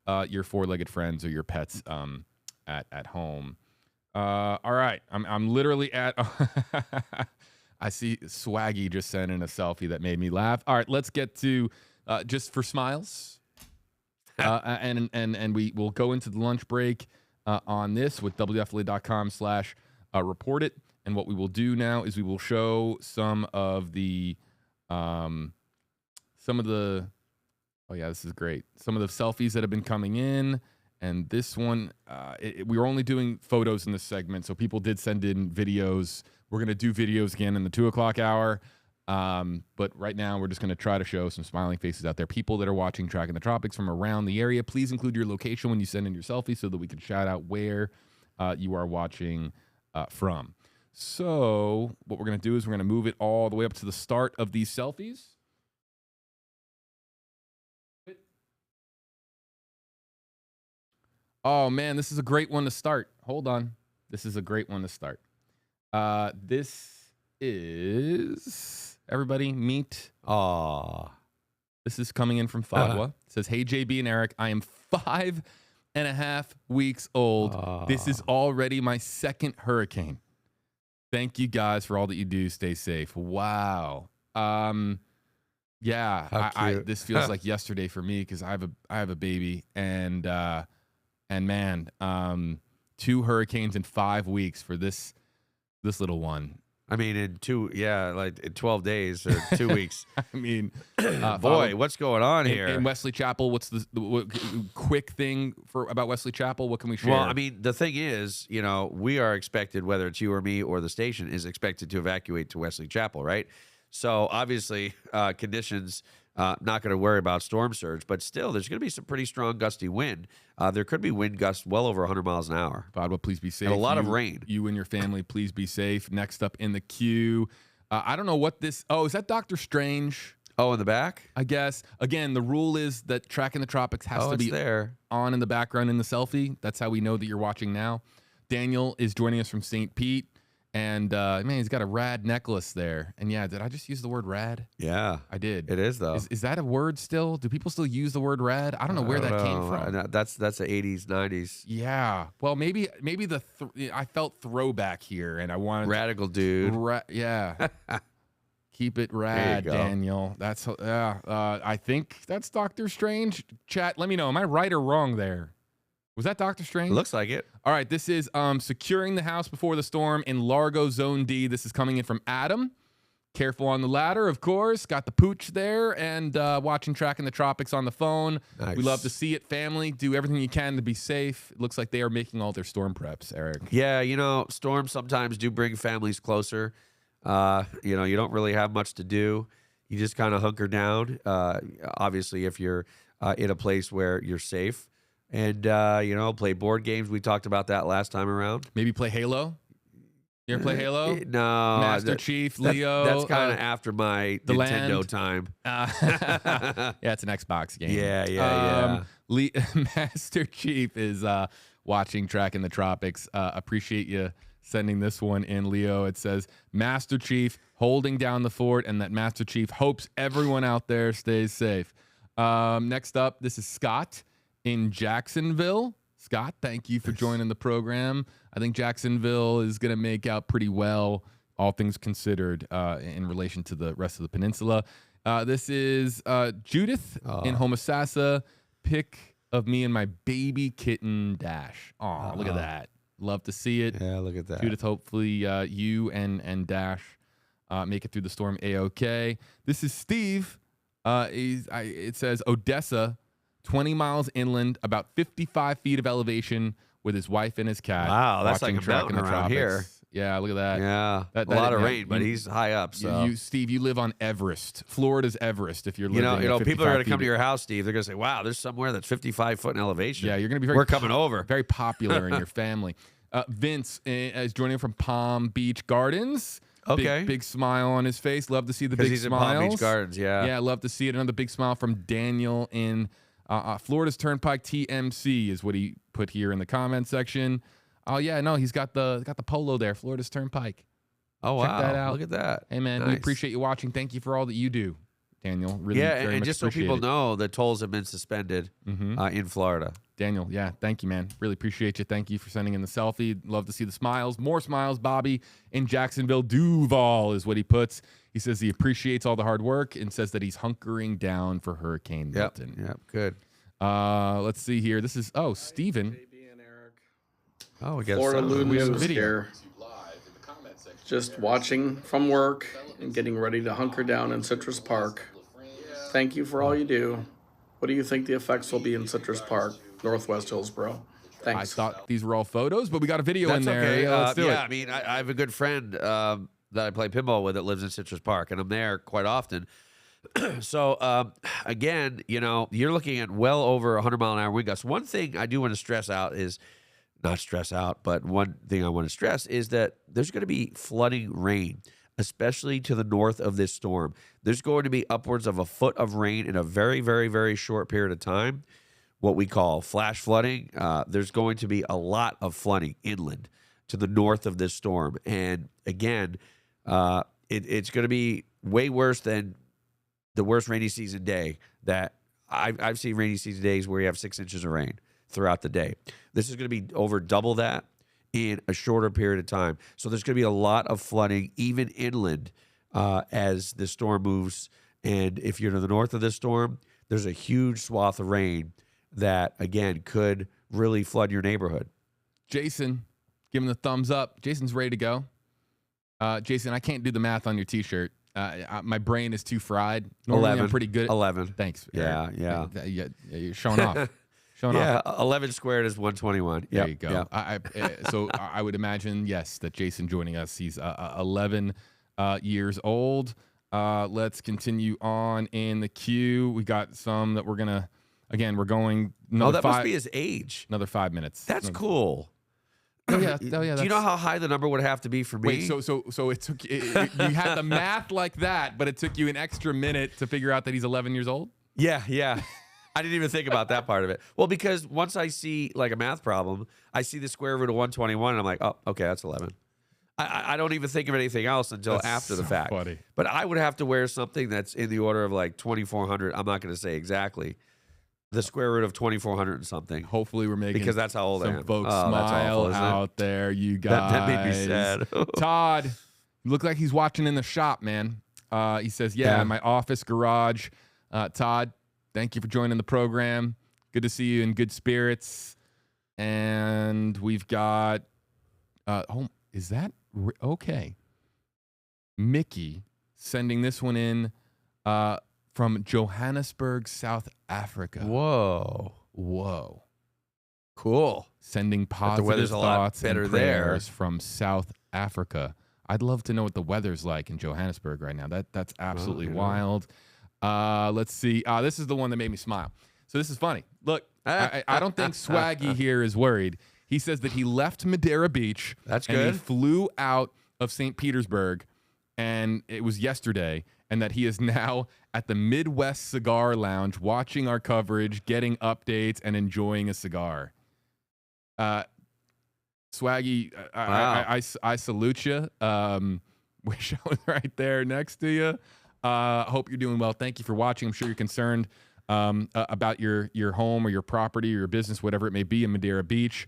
your 4-legged friends or your pets at home. All right, I'm literally at. I see Swaggy just sent in a selfie that made me laugh. All right, let's get to just for smiles, and we will go into the lunch break on this with WFLA.com/report it. And what we will do now is we will show some of the. Oh yeah, this is great. Some of the selfies that have been coming in, and this one, we were only doing photos in this segment, so people did send in videos. We're gonna do videos again in the 2:00 hour, but right now we're just gonna try to show some smiling faces out there. People that are watching Tracking the Tropics from around the area, please include your location when you send in your selfie so that we can shout out where you are watching from. So what we're gonna do is we're gonna move it all the way up to the start of these selfies. Oh man, this is a great one to start. Hold on. This is a great one to start. This is, everybody meet. This is coming in from Fadwa. It says, hey, JB and Eric, I am 5.5 weeks old. This is already my second hurricane. Thank you guys for all that you do. Stay safe. Wow. Yeah, this feels like yesterday for me because I have a baby, and man, 2 hurricanes in 5 weeks for this little one. I mean, in 12 days or 2 weeks. I mean, boy, what's going on here? In Wesley Chapel, what's the quick thing about Wesley Chapel? What can we share? Well, I mean, the thing is, we are expected, whether it's you or me or the station, is expected to evacuate to Wesley Chapel, right? So obviously, conditions, not going to worry about storm surge, but still, there's going to be some pretty strong gusty wind. There could be wind gusts well over 100 miles an hour. Fadwa, please be safe. And a lot of rain. You and your family, please be safe. Next up in the queue, I don't know what this. Oh, is that Doctor Strange? Oh, in the back? I guess. Again, the rule is that Tracking the Tropics has to be there on in the background in the selfie. That's how we know that you're watching now. Daniel is joining us from St. Pete. And, man, he's got a rad necklace there. And, yeah, did I just use the word rad? Yeah. I did. It is, though. Is that a word still? Do people still use the word rad? I don't know where that came from. That's the 80s, 90s. Yeah. Well, maybe I felt throwback here, and I wanted... Radical dude. Yeah. Keep it rad, Daniel. That's I think that's Doctor Strange. Chat, let me know. Am I right or wrong there? Was that Doctor Strange? Looks like it. All right, this is securing the house before the storm in Largo Zone D. This is coming in from Adam. Careful on the ladder, of course. Got the pooch there, and watching Tracking the Tropics on the phone. Nice. We love to see it, family. Do everything you can to be safe. It looks like they are making all their storm preps, Eric. Yeah, storms sometimes do bring families closer. You don't really have much to do. You just kind of hunker down, obviously, if you're in a place where you're safe. And, play board games. We talked about that last time around. Maybe play Halo? You ever play Halo? No. Master Chief, Leo. That's kind of after my Nintendo time. Yeah, it's an Xbox game. Yeah. Master Chief is watching Tracking the Tropics. Appreciate you sending this one in, Leo. It says, Master Chief holding down the fort, and that Master Chief hopes everyone out there stays safe. Next up, this is Scott in Jacksonville. Scott, thank you for joining the program. I think Jacksonville is going to make out pretty well, all things considered, in relation to the rest of the peninsula. This is Judith in Homosassa. Pic of me and my baby kitten, Dash. Oh, look at that. Love to see it. Yeah, look at that. Judith, hopefully you and Dash make it through the storm A-OK. This is Steve. It says Odessa, 20 miles inland, about 55 feet of elevation, with his wife and his cat. Wow, that's like a mountain around here. Yeah, look at that. Yeah, a lot of rain, but he's high up. So, Steve, you live on Everest, Florida's Everest. If you're living, people are going to come to your house, Steve. They're going to say, "Wow, there's somewhere that's 55 foot in elevation." Yeah, you're going to be We're coming over. Very popular in your family. Vince is joining from Palm Beach Gardens. Okay. Big smile on his face. Love to see the big he's smiles. in Palm Beach Gardens. Yeah, love to see it. Another big smile from Daniel in Florida's Turnpike. TMC is what he put here in the comment section. Oh yeah, no, he's got the polo there. Florida's Turnpike. Oh wow, check that out. Look at that. Hey man, nice. We appreciate you watching. Thank you for all that you do, Daniel. Really, very and much just so people know, the tolls have been suspended in Florida. Daniel, yeah, thank you, man. Really appreciate you. Thank you for sending in the selfie. Love to see the smiles. More smiles, Bobby in Jacksonville. Duval is what he puts. He says he appreciates all the hard work and says that he's hunkering down for Hurricane Milton. Yep, good. Let's see here. This is Steven. Oh, we got Florida Lou we have a News video here. Just watching from work and getting ready to hunker down in Citrus Park. Thank you for all you do. What do you think the effects will be in Citrus Park, Northwest Hillsborough? Thanks. I thought these were all photos, but we got a video That's in there. Okay. Let's do it. I mean, I have a good friend that I play pinball with that lives in Citrus Park, and I'm there quite often. So, again, you're looking at well over 100-mile-an-hour wind gusts. One thing I do want to stress out is, not stress out, but one thing I want to stress is that there's going to be flooding rain, especially to the north of this storm. There's going to be upwards of a foot of rain in a very, very, very short period of time, what we call flash flooding. There's going to be a lot of flooding inland. to the north of this storm. And again, it's going to be way worse than the worst rainy season day that I've seen rainy season days where you have 6 inches of rain throughout the day. This is going to be over double that in a shorter period of time. So there's going to be a lot of flooding, even inland, as the storm moves. And if you're to the north of this storm, there's a huge swath of rain that, again, could really flood your neighborhood. Jason, give him the thumbs up. Jason's ready to go. Jason, I can't do the math on your T-shirt. My brain is too fried. Normally 11. I'm pretty good. 11. Thanks. Yeah. You're showing off. Yeah, 11 squared is 121. There you go. Yep. So I would imagine, yes, that Jason joining us, he's 11 years old. Let's continue on in the queue. We got some that we're going to, again, we're going another that must be his age. Another 5 minutes. That's cool. Oh, yeah. Do you know how high the number would have to be for me? Wait, so it took you had the math like that, but it took you an extra minute to figure out that he's 11 years old? Yeah. I didn't even think about that part of it. Well, because once I see like a math problem, I see the square root of 121, and I'm like, oh, okay, that's 11. I don't even think of anything else until after the fact. Funny. But I would have to wear something that's in the order of like 2,400. I'm not going to say exactly. The square root of 2,400 and something. Hopefully we're making because that's how old I am. Some folks that's smile awful, out there, you guys. That made me sad. Todd, you look like he's watching in the shop, man. He says, yeah, in my office garage. Todd, thank you for joining the program. Good to see you in good spirits. And we've got, is that okay? Mickey sending this one in from Johannesburg, South Africa. Whoa. Cool. Sending positive weather's a lot thoughts better and prayers from South Africa. I'd love to know what the weather's like in Johannesburg right now. That's absolutely wild. Let's see. This is the one that made me smile. So this is funny. Look, I don't think Swaggy here is worried. He says that he left Madeira Beach. That's and good. He flew out of St. Petersburg, and it was yesterday, and that he is now at the Midwest Cigar Lounge watching our coverage, getting updates, and enjoying a cigar. Swaggy, Wow. I salute you. Wish I was right there next to you. Hope you're doing well. Thank you for watching. I'm sure you're concerned about your home or your property or your business, whatever it may be in Madeira Beach.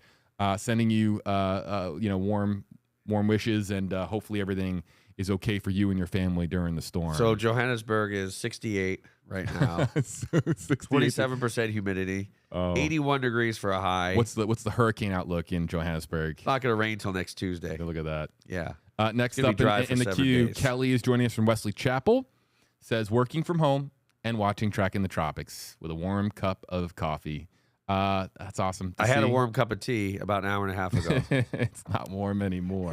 Sending you warm wishes, and hopefully everything is okay for you and your family during the storm. So Johannesburg is 68 right now. 27% humidity. 81 degrees for a high. What's the hurricane outlook in Johannesburg? Not going to rain till next Tuesday. Look at that. Yeah. Next Gonna up be dry for in the 7 queue, days. Kelly is joining us from Wesley Chapel. Says working from home and watching Tracking the Tropics with a warm cup of coffee. That's awesome. I had a warm cup of tea about an hour and a half ago. It's not warm anymore.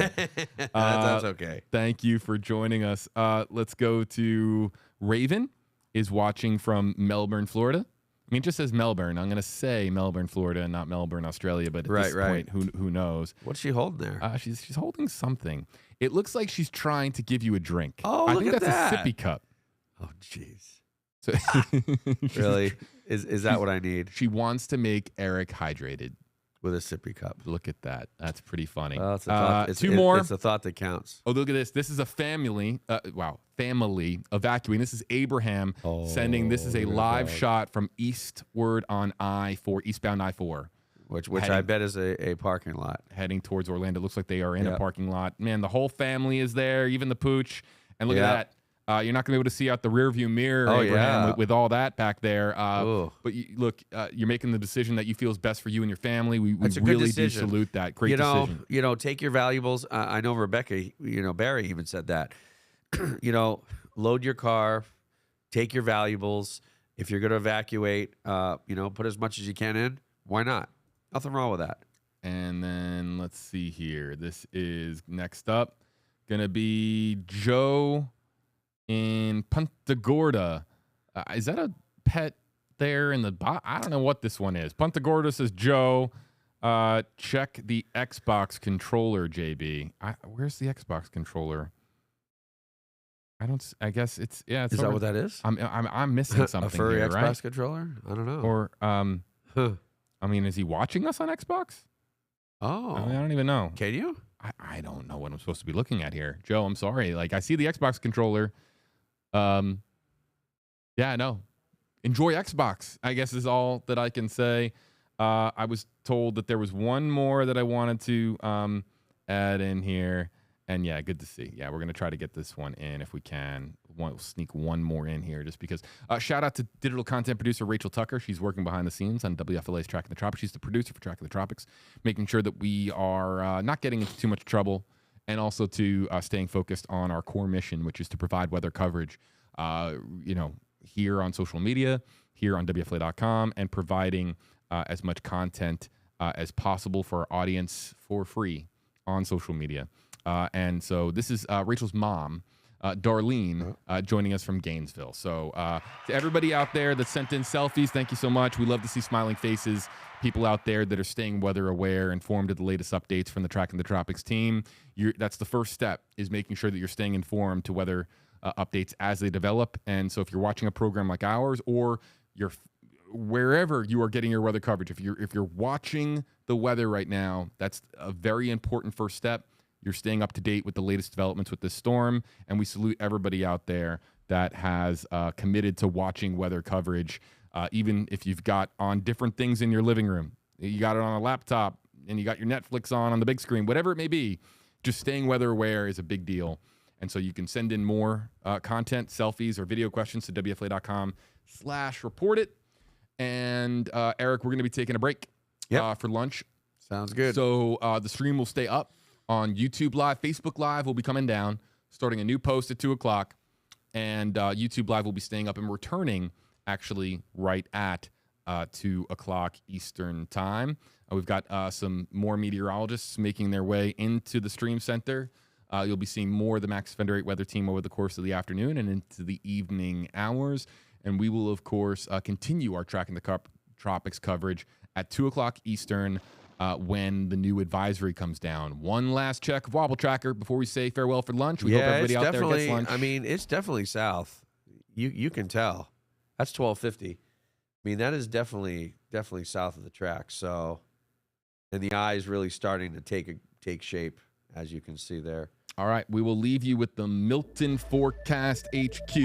That's okay. Thank you for joining us. Let's go to Raven is watching from Melbourne, Florida. I mean, it just says Melbourne. I'm going to say Melbourne, Florida, and not Melbourne, Australia. But at this point, who knows? What's she holding there? She's holding something. It looks like she's trying to give you a drink. Oh, I look think at that's that. a sippy cup. Oh, jeez. So Really? Is that what I need? She wants to make Eric hydrated with a sippy cup. Look at that. That's pretty funny. Well, it's a thought. Two more. It's a thought that counts. Oh, look at this. This is a family. Family evacuating. This is Abraham sending. This is a live shot from eastward on eastbound I-4. Which I bet is a parking lot. Heading towards Orlando. Looks like they are in a parking lot. Man, the whole family is there, even the pooch. And look at that. You're not going to be able to see out the rearview mirror, Abraham, with all that back there. But you're making the decision that you feel is best for you and your family. We really do salute that. Great decision. Take your valuables. I know Rebecca, Barry even said that. Load your car, take your valuables. If you're going to evacuate, put as much as you can in. Why not? Nothing wrong with that. And then let's see here. This is next up. Going to be Joe in Punta Gorda. Is that a pet there in the bot? I don't know what this one is. Punta Gorda says, Joe, check the Xbox controller, JB. Where's the Xbox controller? I guess it's, yeah. It's is that what that is? I'm missing something. A furry here, Xbox right? controller? I don't know. Or, I mean, is he watching us on Xbox? Oh. I don't even know. Can you? I don't know what I'm supposed to be looking at here. Joe, I'm sorry. Like, I see the Xbox controller. Yeah, no. Enjoy Xbox, I guess, is all that I can say. I was told that there was one more that I wanted to add in here. And yeah, good to see. Yeah, we're going to try to get this one in if we can. We'll sneak one more in here just because. Shout out to digital content producer Rachel Tucker. She's working behind the scenes on WFLA's Tracking the Tropics. She's the producer for Tracking the Tropics, making sure that we are not getting into too much trouble and also to staying focused on our core mission, which is to provide weather coverage, here on social media, here on WFLA.com, and providing as much content as possible for our audience for free on social media. And so this is Rachel's mom, Darlene, joining us from Gainesville. So to everybody out there that sent in selfies, thank you so much. We love to see smiling faces, people out there that are staying weather aware, informed of the latest updates from the Tracking the Tropics team. That's the first step, is making sure that you're staying informed to weather updates as they develop. And so if you're watching a program like ours, or you're wherever you are getting your weather coverage, if you're watching the weather right now, that's a very important first step. You're staying up to date with the latest developments with this storm, and we salute everybody out there that has committed to watching weather coverage, even if you've got on different things in your living room. You got it on a laptop, and you got your Netflix on the big screen, whatever it may be. Just staying weather aware is a big deal. And so you can send in more content, selfies, or video questions to WFLA.com/report it. And Eric, we're going to be taking a break for lunch. Sounds good. So the stream will stay up on YouTube Live. Facebook Live will be coming down, starting a new post at 2 o'clock. And YouTube Live will be staying up and returning actually right at 2 o'clock Eastern time. We've got some more meteorologists making their way into the stream center. You'll be seeing more of the Max Fender 8 weather team over the course of the afternoon and into the evening hours. And we will, of course, continue our Tracking the Tropics coverage at 2 o'clock Eastern when the new advisory comes down. One last check of Wobble Tracker before we say farewell for lunch. We hope everybody out there gets lunch. I mean, it's definitely south. You can tell. That's 1250. I mean, that is definitely south of the track. So, and the eye is really starting to take shape, as you can see there. All right, we will leave you with the Milton Forecast HQ.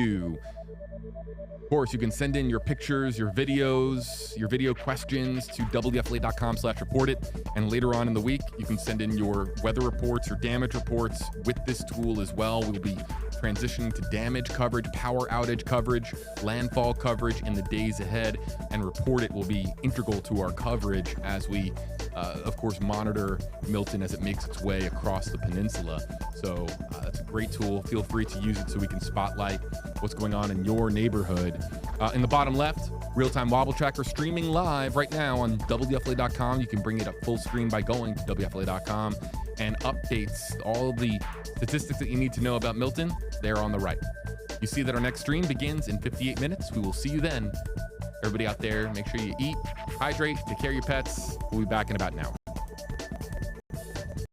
Of course, you can send in your pictures, your videos, your video questions to WFLA.com/report it. And later on in the week, you can send in your weather reports, your damage reports with this tool as well. We'll be transitioning to damage coverage, power outage coverage, landfall coverage in the days ahead. And Report It will be integral to our coverage as we, of course, monitor Milton as it makes its way across the peninsula. So that's a great tool. Feel free to use it so we can spotlight what's going on in your neighborhood. In the bottom left, real-time Wobble Tracker streaming live right now on WFLA.com. You can bring it up full screen by going to WFLA.com, and updates, all the statistics that you need to know about Milton, they're on the right. You see that our next stream begins in 58 minutes. We will see you then. Everybody out there, make sure you eat, hydrate, take care of your pets. We'll be back in about an hour.